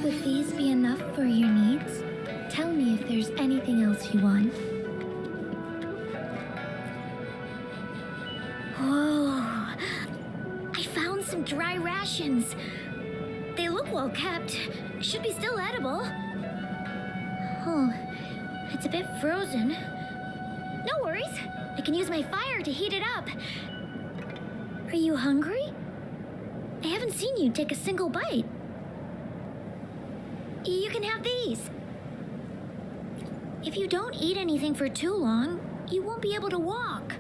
Would these be enough for your needs? Tell me if there's anything else you want. Whoa! I found some dry rations. They look well kept. Should be still edible. Oh, it's a bit frozen. No worries. I can use my fire to heat it up. Are you hungry? I haven't seen you take a single bite. You can have these. If you don't eat anything for too long, you won't be able to walk.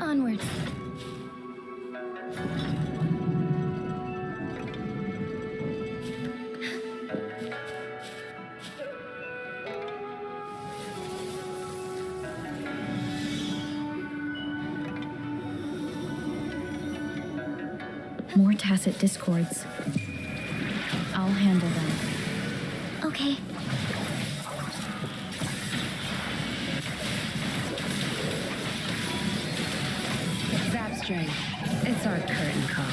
Onwards. More tacit discords. I'll handle them. Okay. Zapstring. It's our curtain call.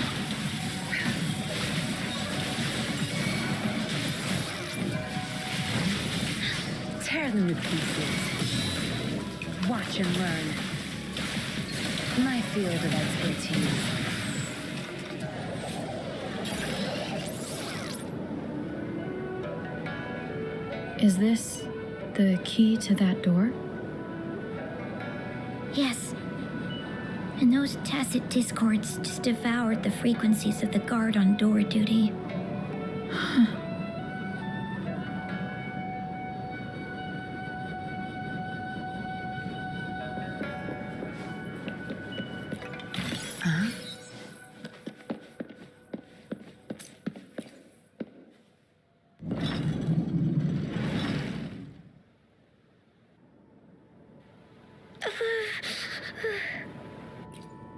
Tear them to pieces. Watch and learn. My field of expertise. Is this the key to that door? Yes. And those tacit discords just devoured the frequencies of the guard on door duty.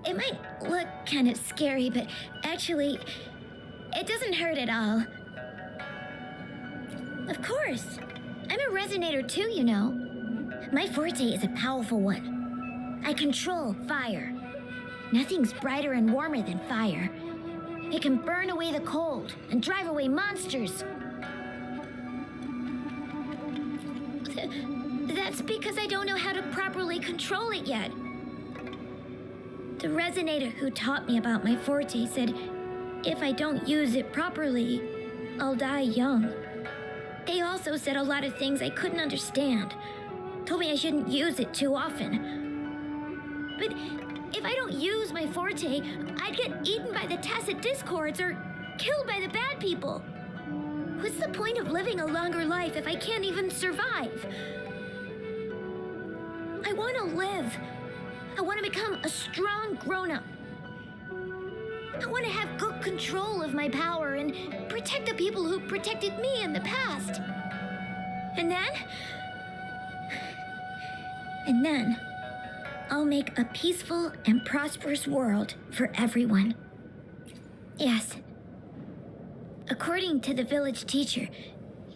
It might look kind of scary, but actually, it doesn't hurt at all. Of course. I'm a resonator too, you know. My forte is a powerful one. I control fire. Nothing's brighter and warmer than fire. It can burn away the cold and drive away monsters. That's because I don't know how to properly control it yet. The resonator who taught me about my forte said if I don't use it properly, I'll die young. They also said a lot of things I couldn't understand. Told me I shouldn't use it too often. But if I don't use my forte, I'd get eaten by the tacit discords or killed by the bad people. What's the point of living a longer life if I can't even survive? I want to live. I want to become a strong grown-up. I want to have good control of my power and protect the people who protected me in the past. And then, I'll make a peaceful and prosperous world for everyone. Yes. According to the village teacher,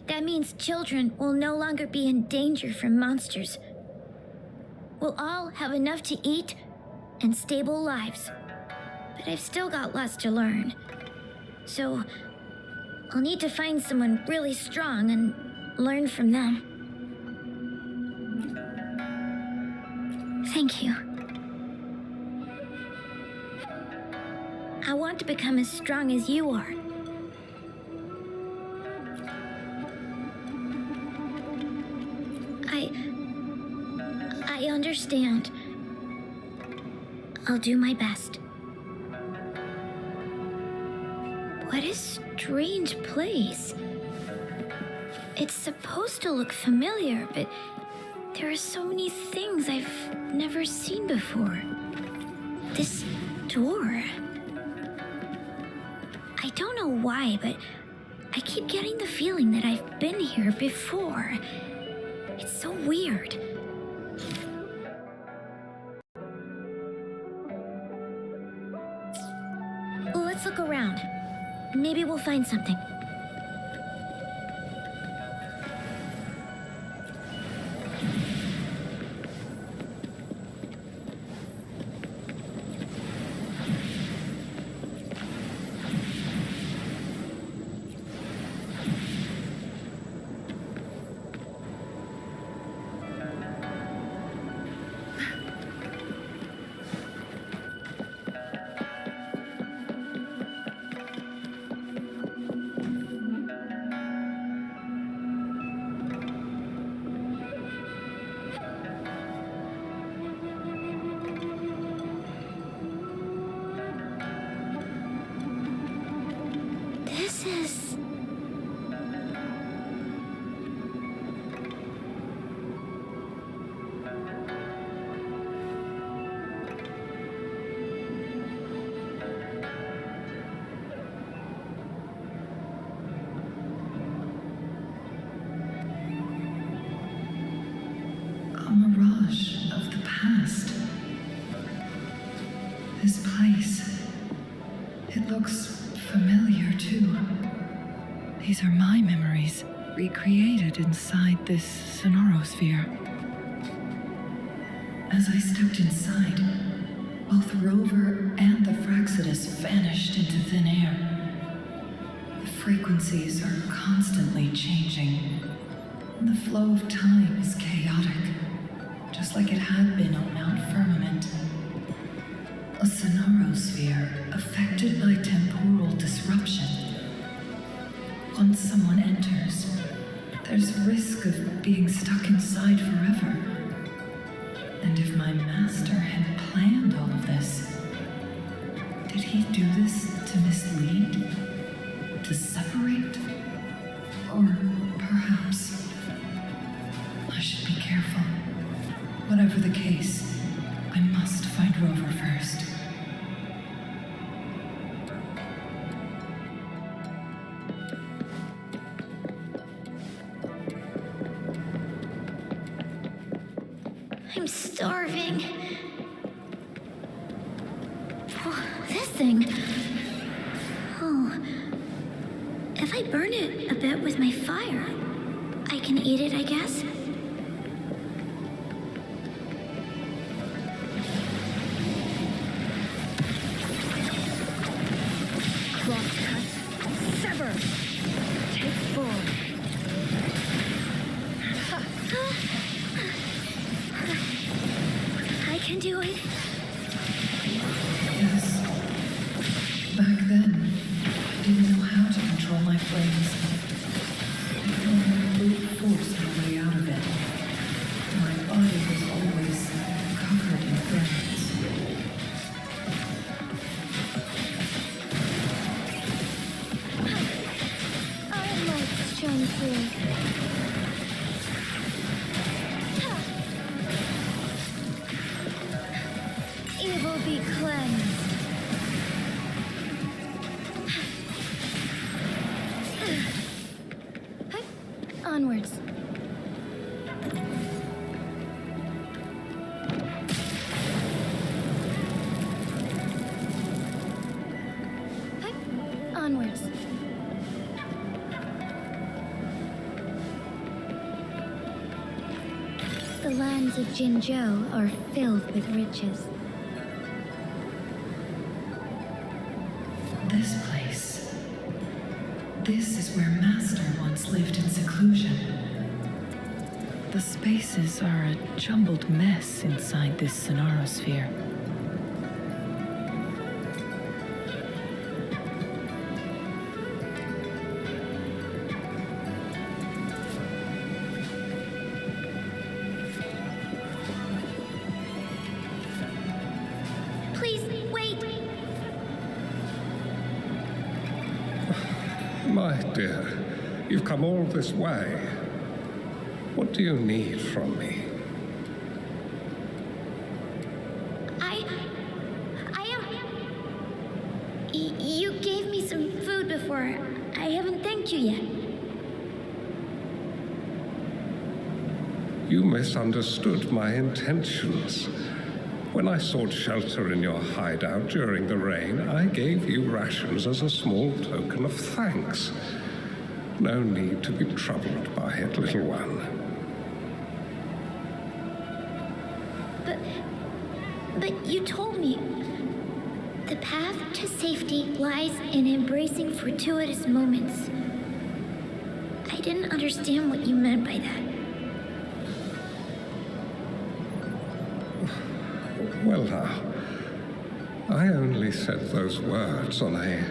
that means children will no longer be in danger from monsters. We'll all have enough to eat and stable lives. But I've still got lots to learn. So, I'll need to find someone really strong and learn from them. Thank you. I want to become as strong as you are. I understand. I'll do my best. What a strange place. It's supposed to look familiar, but there are so many things I've never seen before. This door. I don't know why, but I keep getting the feeling that I've been here before. It's so weird. Let's look around. Maybe we'll find something. This is... A mirage of the past. This place, it looks familiar too. These are my memories, recreated inside this sonorosphere. As I stepped inside, both Rover and the Fraxidus vanished into thin air. The frequencies are constantly changing, and the flow of time is chaotic, just like it had been on Mount Firmament. A sonorosphere affected by temporal disruption. Once someone enters, there's risk of being stuck inside forever. And if my master had planned all of this, did he do this to mislead? To separate? Or perhaps I should be careful. Whatever the case, I must find Rover first. I'm starving. Oh, this thing. Oh. If I burn it a bit with my fire, I can eat it, I guess? Crosscut. Sever. Take full. I can do it. Yes. Back then, I didn't know how to control my flames. I could brute force my way out of it. My body was always covered in burns. I like Changli. Evil be cleansed. Onwards. Onwards. The lands of Jinzhou are filled with riches. This place. This is where Master once lived in seclusion. The spaces are a jumbled mess inside this sonarosphere. Please, wait. My dear, you've come all this way. What do you need from me? You gave me some food before. I haven't thanked you yet. You misunderstood my intentions. When I sought shelter in your hideout during the rain, I gave you rations as a small token of thanks. No need to be troubled by it, little one. But you told me the path to safety lies in embracing fortuitous moments. I didn't understand what you meant by that. Well now, I only said those words on a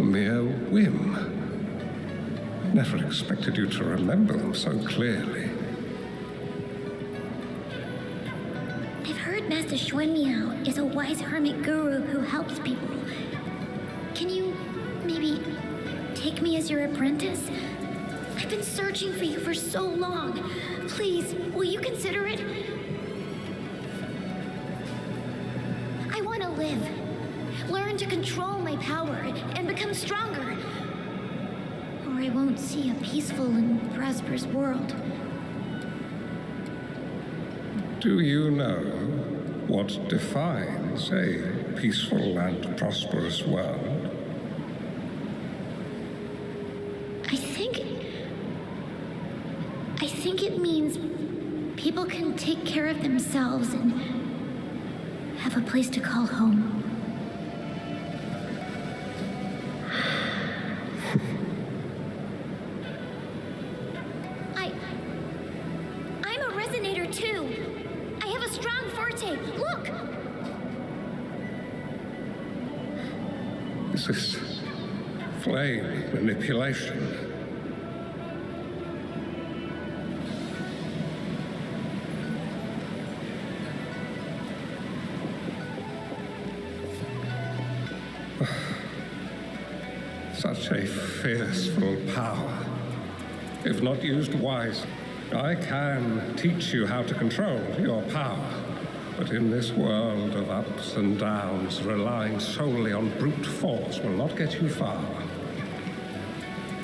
mere whim. Never expected you to remember them so clearly. I've heard Master Xuanmiao is a wise hermit guru who helps people. Can you maybe take me as your apprentice? I've been searching for you for so long. Please, will you consider it? I want to live, learn to control my power, and become stronger. Or I won't see a peaceful and prosperous world. Do you know what defines a peaceful and prosperous world? I think it means people can take care of themselves and have a place to call home. I'm a resonator too. I have a strong forte. Look! This is flame manipulation. Such a fearful power. If not used wisely, I can teach you how to control your power. But in this world of ups and downs, relying solely on brute force will not get you far.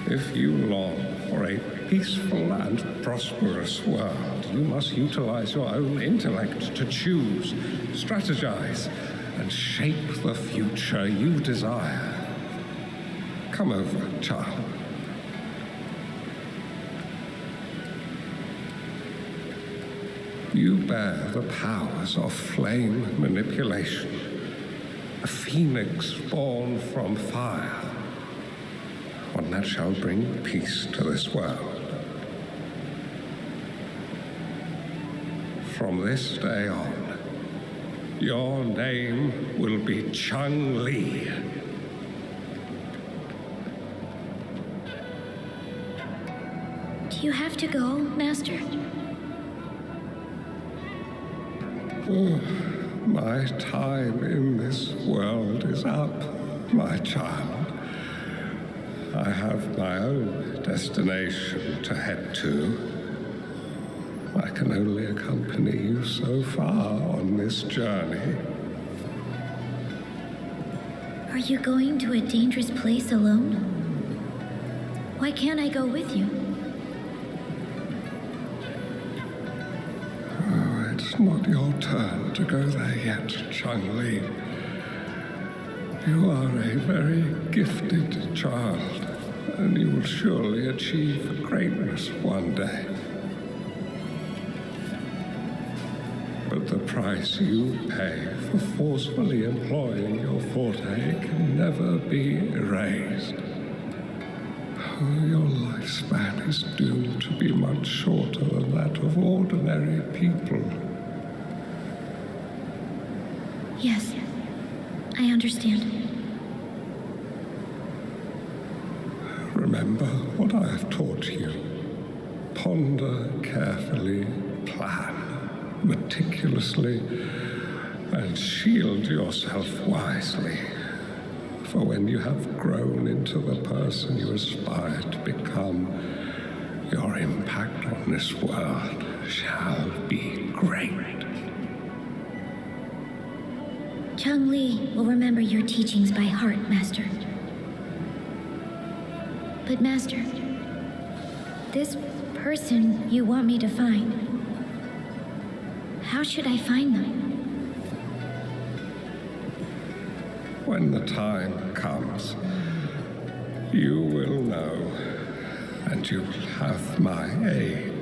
If you long for a peaceful and prosperous world, you must utilize your own intellect to choose, strategize, and shape the future you desire. Come over, child. You bear the powers of flame manipulation, a phoenix born from fire, one that shall bring peace to this world. From this day on, your name will be Changli. Do you have to go, Master? Oh, my time in this world is up, my child. I have my own destination to head to. I can only accompany you so far on this journey. Are you going to a dangerous place alone? Why can't I go with you? It's not your turn to go there yet, Changli. You are a very gifted child, and you will surely achieve greatness one day. But the price you pay for forcefully employing your forte can never be erased. Your lifespan is doomed to be much shorter than that of ordinary people. Yes, I understand. Remember what I have taught you. Ponder carefully, plan meticulously, and shield yourself wisely. For when you have grown into the person you aspire to become, your impact on this world shall be great. Changli will remember your teachings by heart, Master. But Master, this person you want me to find, how should I find them? When the time comes, you will know, and you'll have my aid.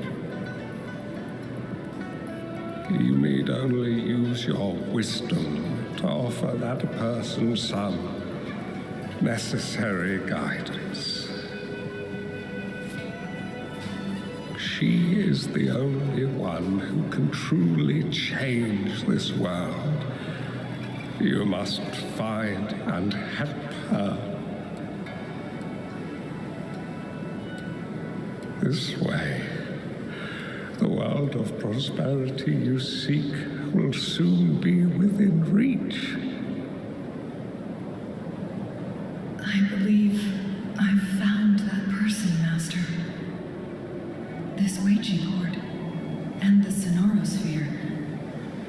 You need only use your wisdom to offer that person some necessary guidance. She is the only one who can truly change this world. You must find and help her. This way, the world of prosperity you seek will soon be within reach. I believe I've found that person, Master. This Weiqi board and the Sonorosphere,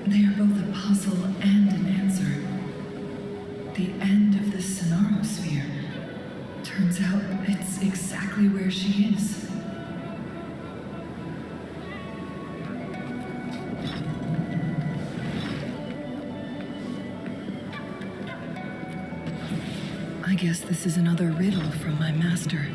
they are both a puzzle and an answer. The end of the Sonorosphere, turns out it's exactly where she is. I guess this is another riddle from my master.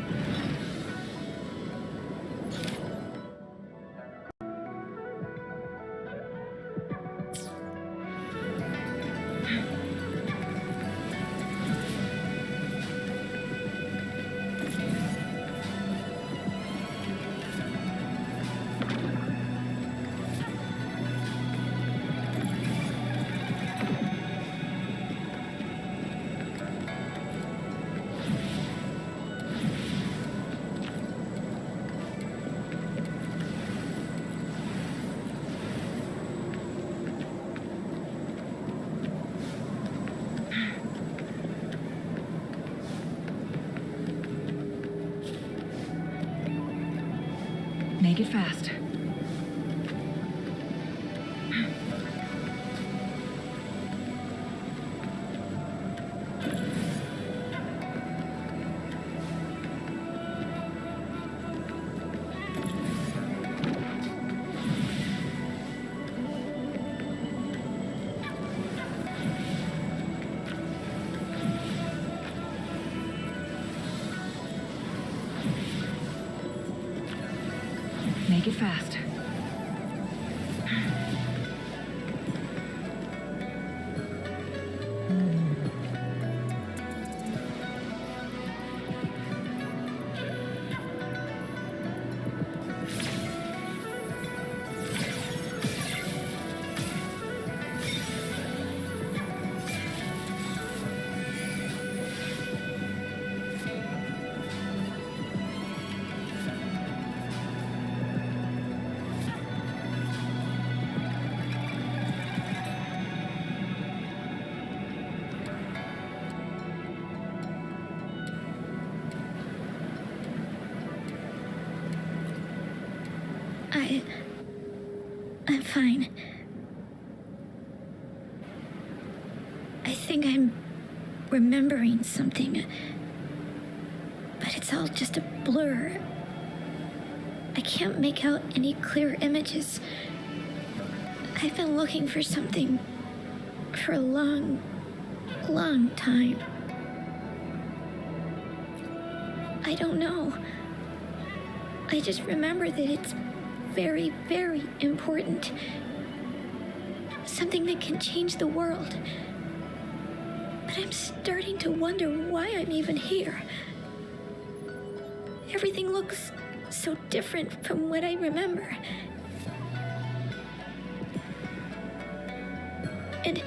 Make it fast. Make it fast. I'm fine. I think I'm remembering something, but it's all just a blur. I can't make out any clear images. I've been looking for something for a long, long time. I don't know. I just remember that it's very, very important. Something that can change the world. But I'm starting to wonder why I'm even here. Everything looks so different from what I remember. And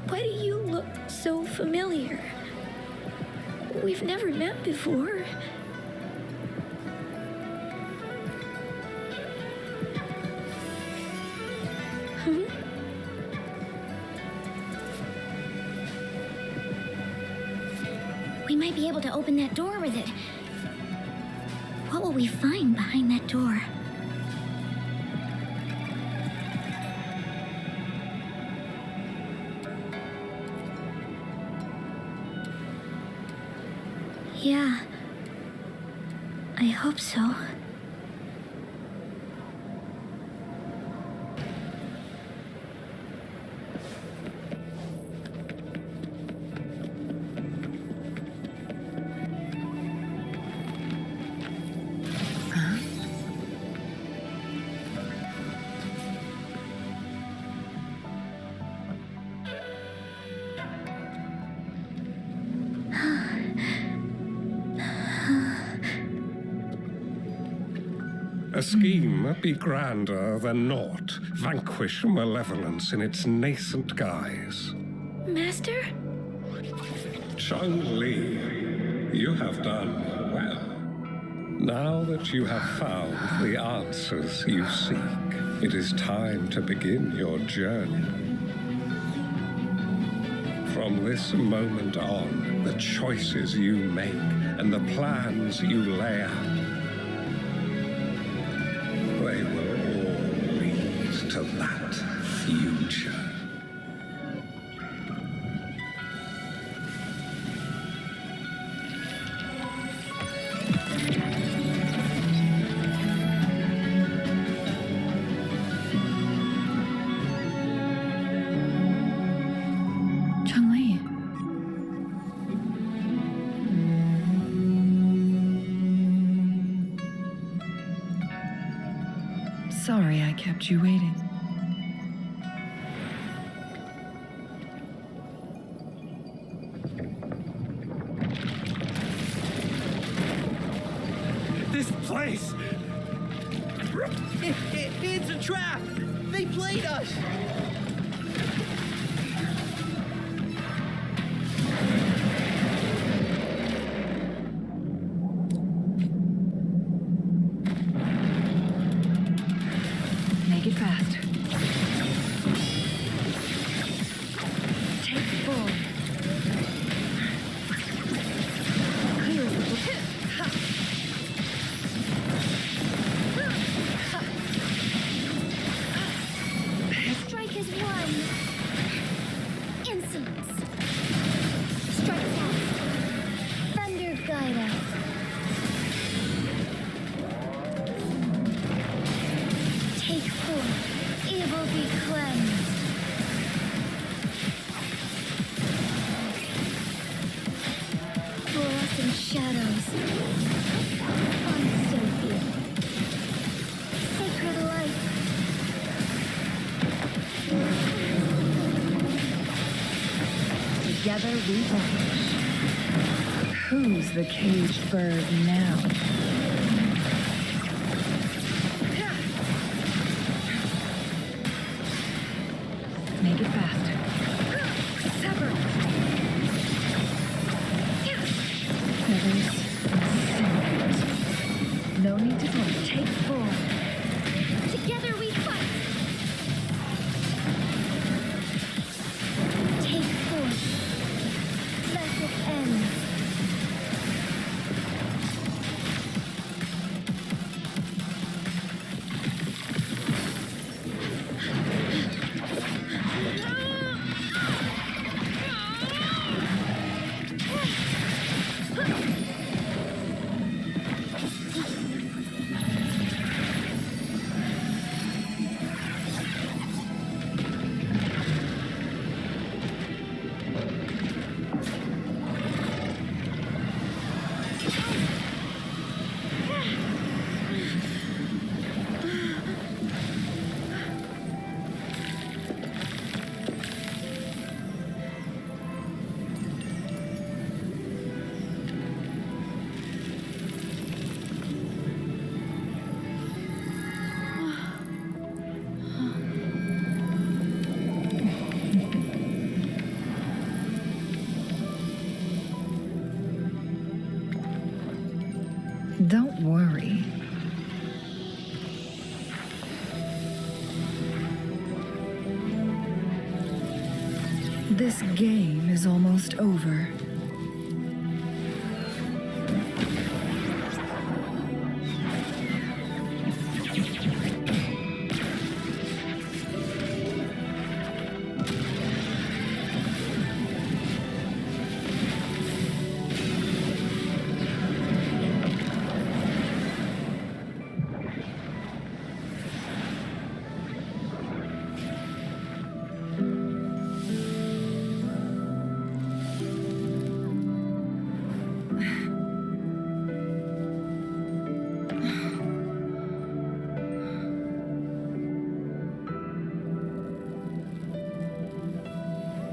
why do you look so familiar? We've never met before. We might be able to open that door with it. What will we find behind that door? Yeah, I hope so. A scheme be grander than naught, vanquish malevolence in its nascent guise. Master? Changli, you have done well. Now that you have found the answers you seek, it is time to begin your journey. From this moment on, the choices you make and the plans you lay out, they will all lead to that future. Changli. Sorry I kept you waiting. This place! It's a trap! They played us! Make it fast. Take full. Clear as a Strike is one. Insolence. Strike fast. Thunder guide us. Take forth. Evil be cleansed. Fluorescent shadows. Unsteady. Sacred light. Together we vanish. Who's the caged bird now? Make it fast. Sever. Feathers and no need to talk. Take full. Together we fight. Take forth. Let it end. Don't worry. This game is almost over.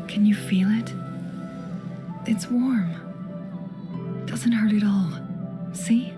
Can you feel it? It's warm. Doesn't hurt at all. See?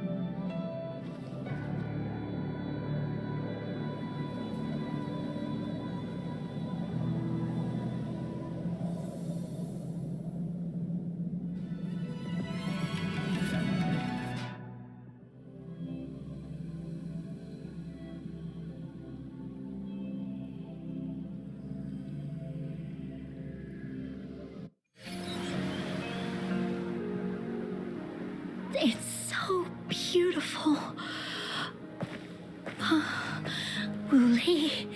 It's so beautiful. Wooly,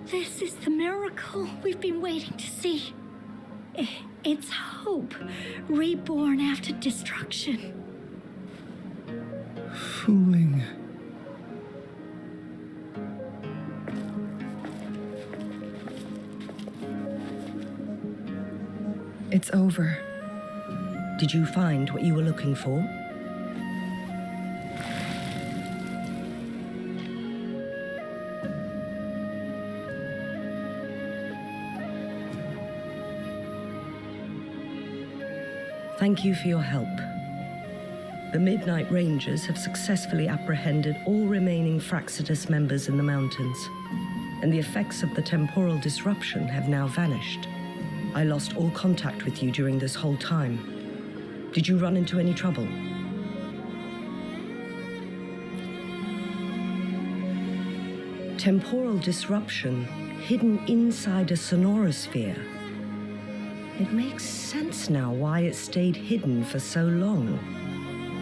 this is the miracle we've been waiting to see. It's hope, reborn after destruction. Fooling. It's over. Did you find what you were looking for? Thank you for your help. The Midnight Rangers have successfully apprehended all remaining Fraxidus members in the mountains, and the effects of the temporal disruption have now vanished. I lost all contact with you during this whole time. Did you run into any trouble? Temporal disruption hidden inside a sonorosphere. It makes sense now why it stayed hidden for so long.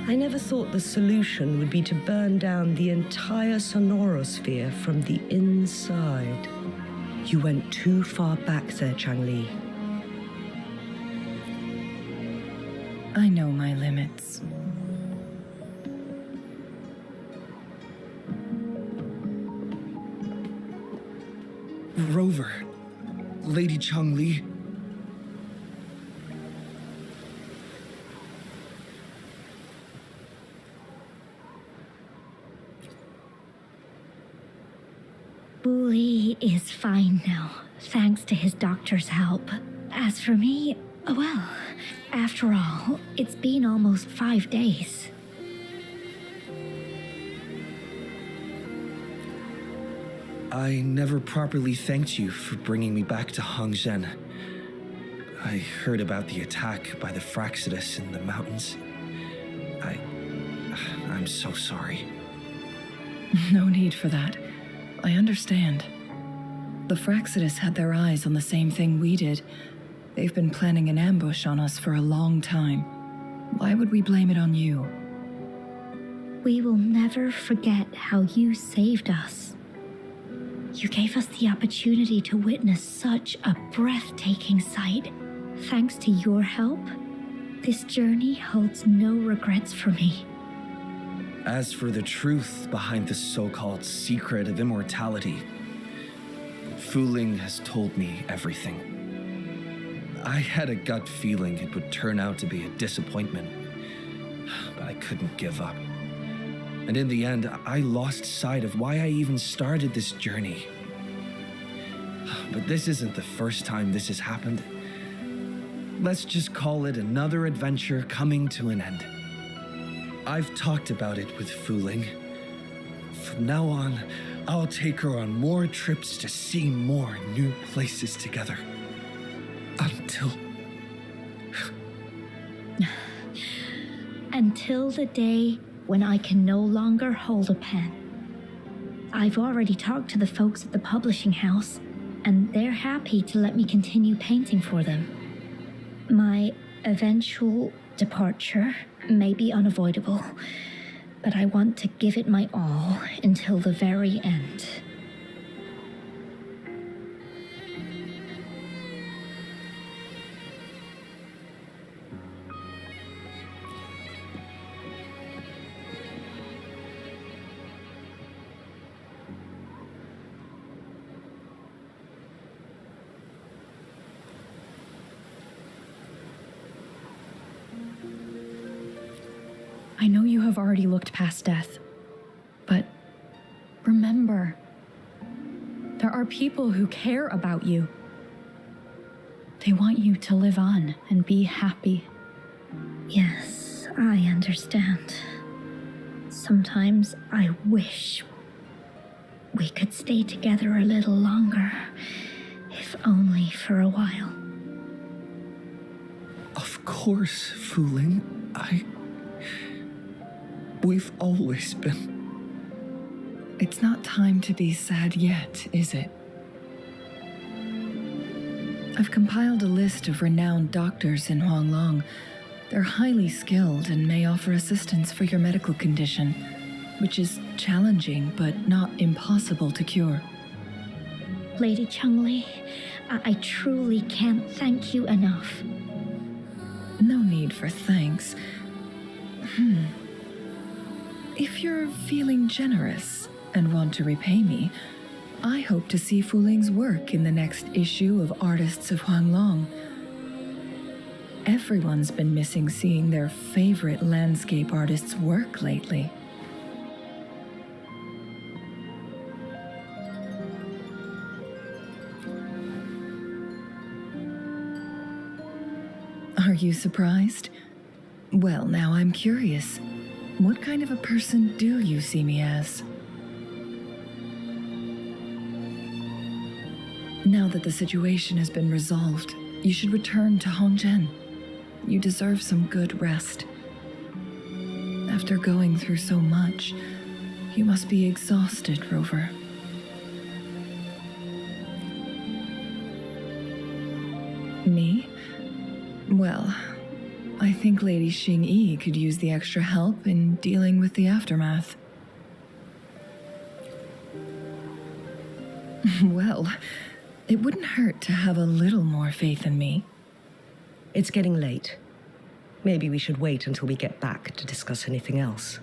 I never thought the solution would be to burn down the entire sonorosphere from the inside. You went too far back there, Changli. I know my limits. Rover. Lady Changli. Wooly is fine now, thanks to his doctor's help. As for me, well, after all, it's been almost 5 days. I never properly thanked you for bringing me back to Hongzhen. I heard about the attack by the Fraxidus in the mountains. I'm so sorry. No need for that. I understand. The Fraxidus had their eyes on the same thing we did. They've been planning an ambush on us for a long time. Why would we blame it on you? We will never forget how you saved us. You gave us the opportunity to witness such a breathtaking sight. Thanks to your help, this journey holds no regrets for me. As for the truth behind the so-called secret of immortality, Wuthering has told me everything. I had a gut feeling it would turn out to be a disappointment, but I couldn't give up. And in the end, I lost sight of why I even started this journey. But this isn't the first time this has happened. Let's just call it another adventure coming to an end. I've talked about it with Wuthering. From now on, I'll take her on more trips to see more new places together. Until the day when I can no longer hold a pen. I've already talked to the folks at the publishing house, and they're happy to let me continue painting for them. My eventual departure may be unavoidable, but I want to give it my all until the very end. I know you have already looked past death, but remember, there are people who care about you. They want you to live on and be happy. Yes, I understand. Sometimes I wish we could stay together a little longer, if only for a while. Of course, Fu-Ling. We've always been. It's not time to be sad yet, is it? I've compiled a list of renowned doctors in Huanglong. They're highly skilled and may offer assistance for your medical condition, which is challenging but not impossible to cure. Lady Changli, I truly can't thank you enough. No need for thanks. If you're feeling generous and want to repay me, I hope to see Fu-Ling's work in the next issue of Artists of Huanglong. Everyone's been missing seeing their favorite landscape artists work lately. Are you surprised? Well, now I'm curious. What kind of a person do you see me as? Now that the situation has been resolved, you should return to Hongzhen. You deserve some good rest. After going through so much, you must be exhausted, Rover. Me? Well, I think Lady Xingyi could use the extra help in dealing with the aftermath. Well, it wouldn't hurt to have a little more faith in me. It's getting late. Maybe we should wait until we get back to discuss anything else.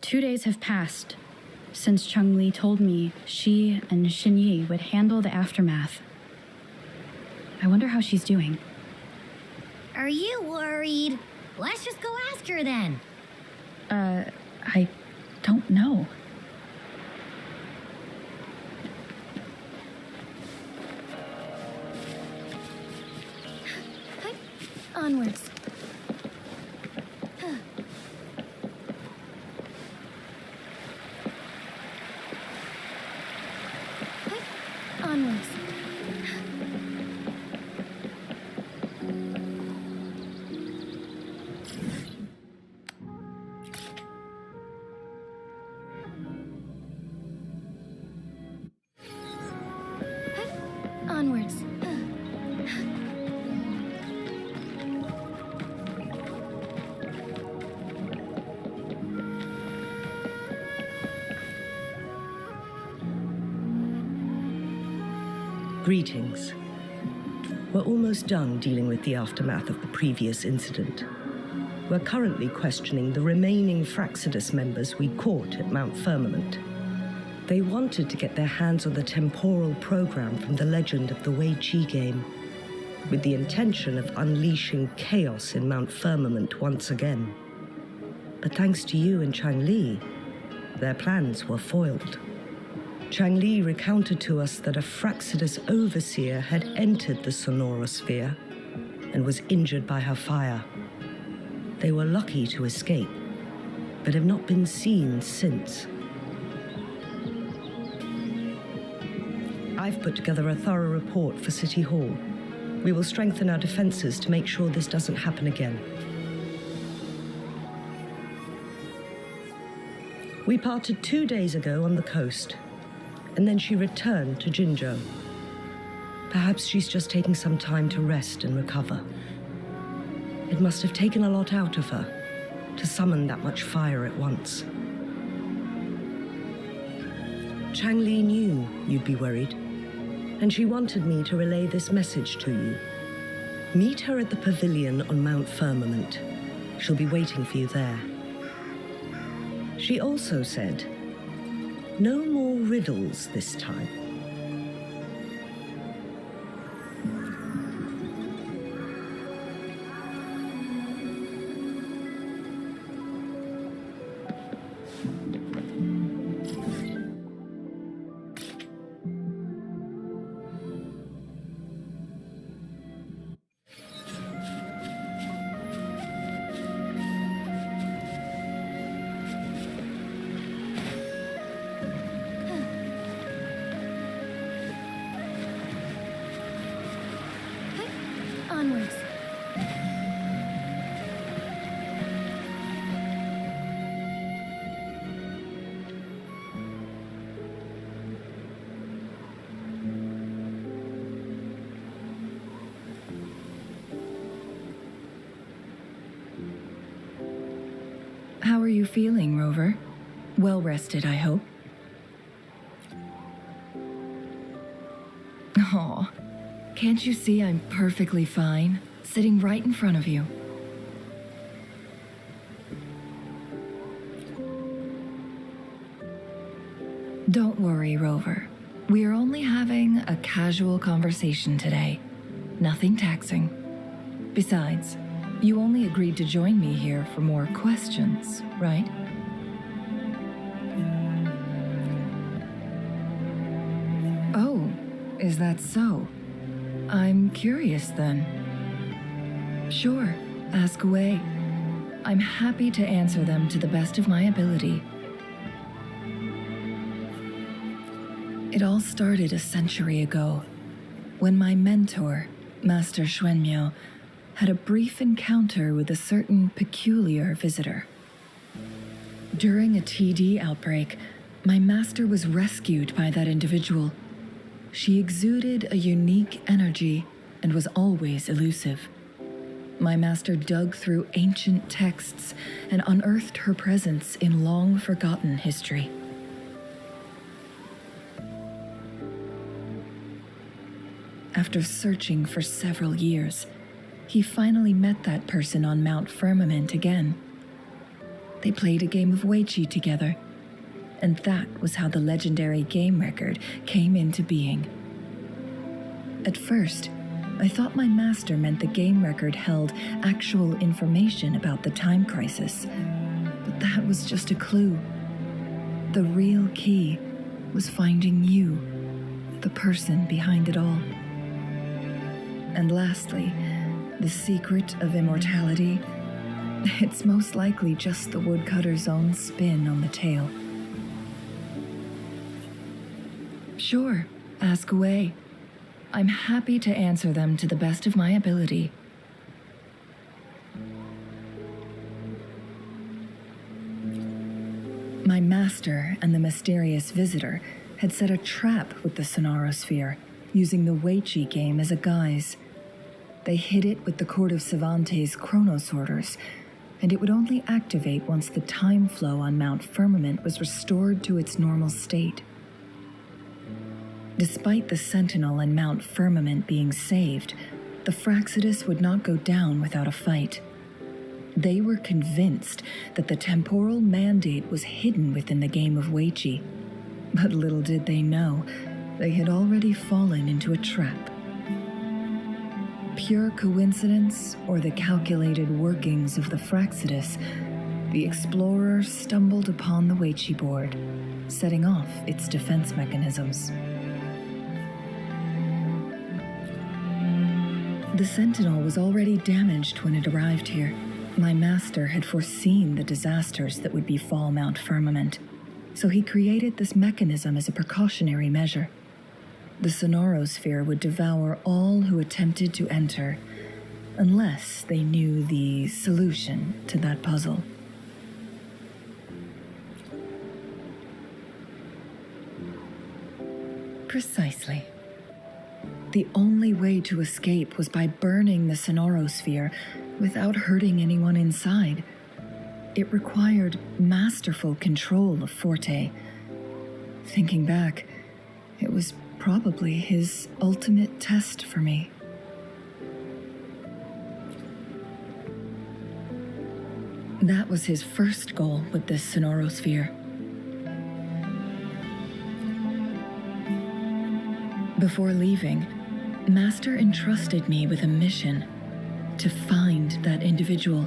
Two days have passed since Changli told me she and Xinyi would handle the aftermath. I wonder how she's doing. Are you worried? Let's just go ask her then. I don't know. Onwards. Onwards. Onwards. Greetings. We're almost done dealing with the aftermath of the previous incident. We're currently questioning the remaining Fraxidus members we caught at Mount Firmament. They wanted to get their hands on the temporal program from the legend of the Wei Qi game, with the intention of unleashing chaos in Mount Firmament once again. But thanks to you and Changli, their plans were foiled. Changli recounted to us that a Fraxidus overseer had entered the sonorosphere and was injured by her fire. They were lucky to escape, but have not been seen since. I've put together a thorough report for City Hall. We will strengthen our defenses to make sure this doesn't happen again. We parted 2 days ago on the coast, and then she returned to Jinzhou. Perhaps she's just taking some time to rest and recover. It must have taken a lot out of her to summon that much fire at once. Changli knew you'd be worried, and she wanted me to relay this message to you. Meet her at the pavilion on Mount Firmament. She'll be waiting for you there. She also said, no more riddles this time. Onwards. How are you feeling, Rover? Well rested, I hope. Aw, can't you see I'm perfectly fine, sitting right in front of you? Don't worry, Rover. We are only having a casual conversation today. Nothing taxing. Besides, you only agreed to join me here for more questions, right? Oh, is that so? I'm curious then. Sure, ask away. I'm happy to answer them to the best of my ability. It all started a century ago, when my mentor, Master Xuanmiao, had a brief encounter with a certain peculiar visitor. During a TD outbreak, my master was rescued by that individual. She exuded a unique energy and was always elusive. My master dug through ancient texts and unearthed her presence in long-forgotten history. After searching for several years, he finally met that person on Mount Firmament again. They played a game of Weiqi together, and that was how the legendary game record came into being. At first, I thought my master meant the game record held actual information about the time crisis, but that was just a clue. The real key was finding you, the person behind it all. And lastly, the secret of immortality, it's most likely just the woodcutter's own spin on the tale. Sure, ask away. I'm happy to answer them to the best of my ability. My master and the mysterious visitor had set a trap with the sonorosphere, using the Weiqi game as a guise. They hid it with the Court of Cervantes' chronosorters, and it would only activate once the time flow on Mount Firmament was restored to its normal state. Despite the Sentinel and Mount Firmament being saved, the Fraxidus would not go down without a fight. They were convinced that the temporal mandate was hidden within the game of Weiqi. But little did they know, they had already fallen into a trap. Pure coincidence or the calculated workings of the Fraxidus, the explorer stumbled upon the Weiqi board, setting off its defense mechanisms. The Sentinel was already damaged when it arrived here. My master had foreseen the disasters that would befall Mount Firmament, so he created this mechanism as a precautionary measure. The Sonorosphere would devour all who attempted to enter, unless they knew the solution to that puzzle. Precisely. The only way to escape was by burning the Sonorosphere without hurting anyone inside. It required masterful control of Forte. Thinking back, it was probably his ultimate test for me. That was his first goal with this Sonorosphere. Before leaving, Master entrusted me with a mission to find that individual,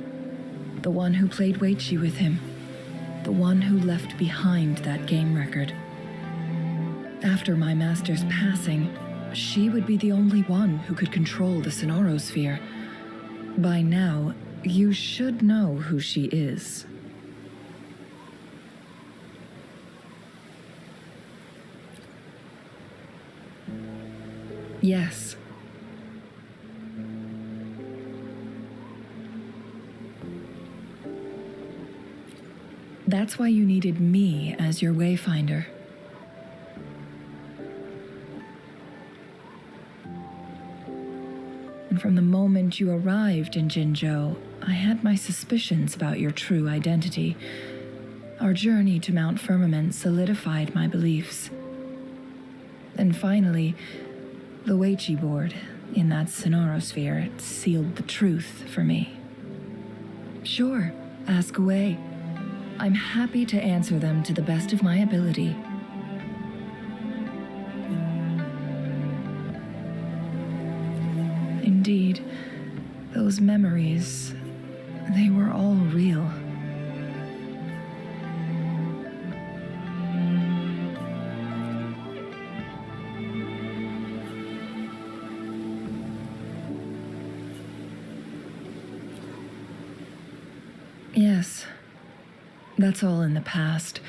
the one who played Weiqi with him, the one who left behind that game record. After my master's passing, she would be the only one who could control the Sonorosphere. By now, you should know who she is. Yes. That's why you needed me as your wayfinder. And from the moment you arrived in Jinzhou, I had my suspicions about your true identity. Our journey to Mount Firmament solidified my beliefs. And finally, the Weiqi board in that Sonorosphere sealed the truth for me. Sure, ask away. I'm happy to answer them to the best of my ability. Indeed, those memories, they were all real. Yes, that's all in the past.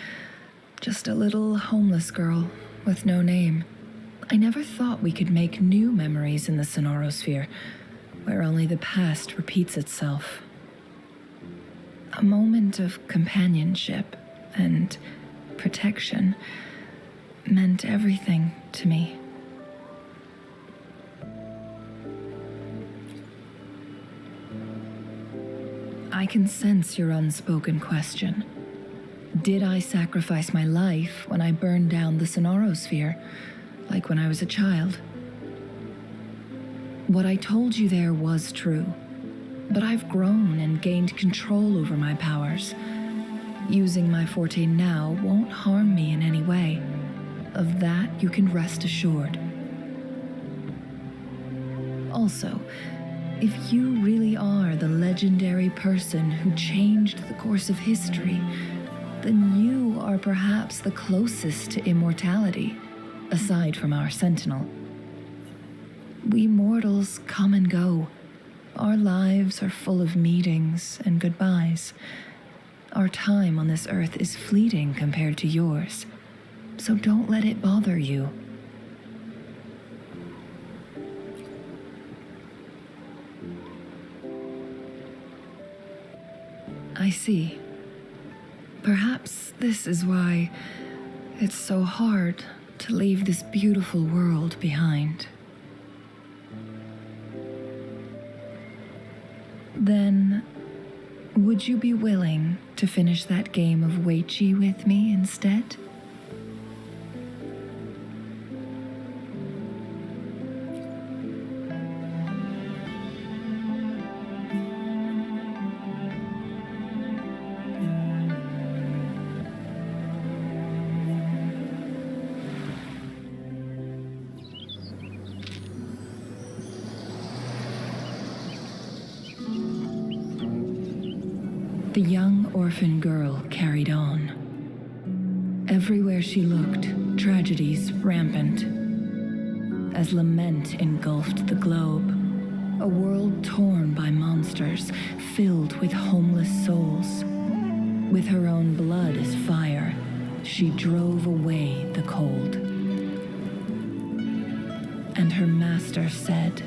Just a little homeless girl with no name. I never thought we could make new memories in the Sonorosphere, where only the past repeats itself. A moment of companionship and protection meant everything to me. I can sense your unspoken question. Did I sacrifice my life when I burned down the Sonorosphere, like when I was a child? What I told you there was true, but I've grown and gained control over my powers. Using my forte now won't harm me in any way. Of that, you can rest assured. Also, if you really are the legendary person who changed the course of history, then you are perhaps the closest to immortality, aside from our Sentinel. We mortals come and go. Our lives are full of meetings and goodbyes. Our time on this earth is fleeting compared to yours, so don't let it bother you. I see. Perhaps this is why it's so hard to leave this beautiful world behind. Then, would you be willing to finish that game of Weiqi with me instead? The young orphan girl carried on. Everywhere she looked, tragedies rampant. As lament engulfed the globe, a world torn by monsters, filled with homeless souls. With her own blood as fire, she drove away the cold. And her master said,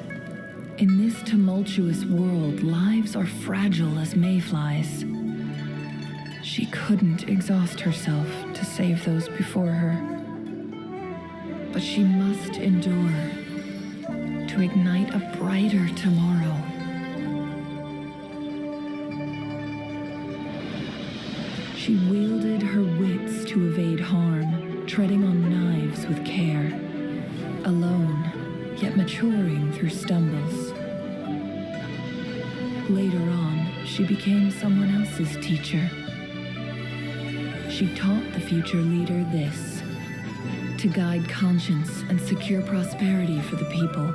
"In this tumultuous world, lives are fragile as mayflies." She couldn't exhaust herself to save those before her. But she must endure to ignite a brighter tomorrow. She wielded her wits to evade harm, treading on knives with care. Alone, yet maturing through stumbles. Later on, she became someone else's teacher. She taught the future leader this: to guide conscience and secure prosperity for the people,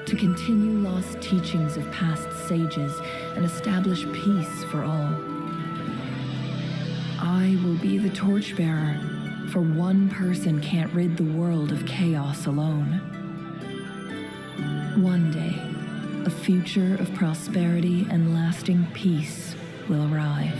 to continue lost teachings of past sages and establish peace for all. I will be the torchbearer, for one person can't rid the world of chaos alone. One day, a future of prosperity and lasting peace will arrive.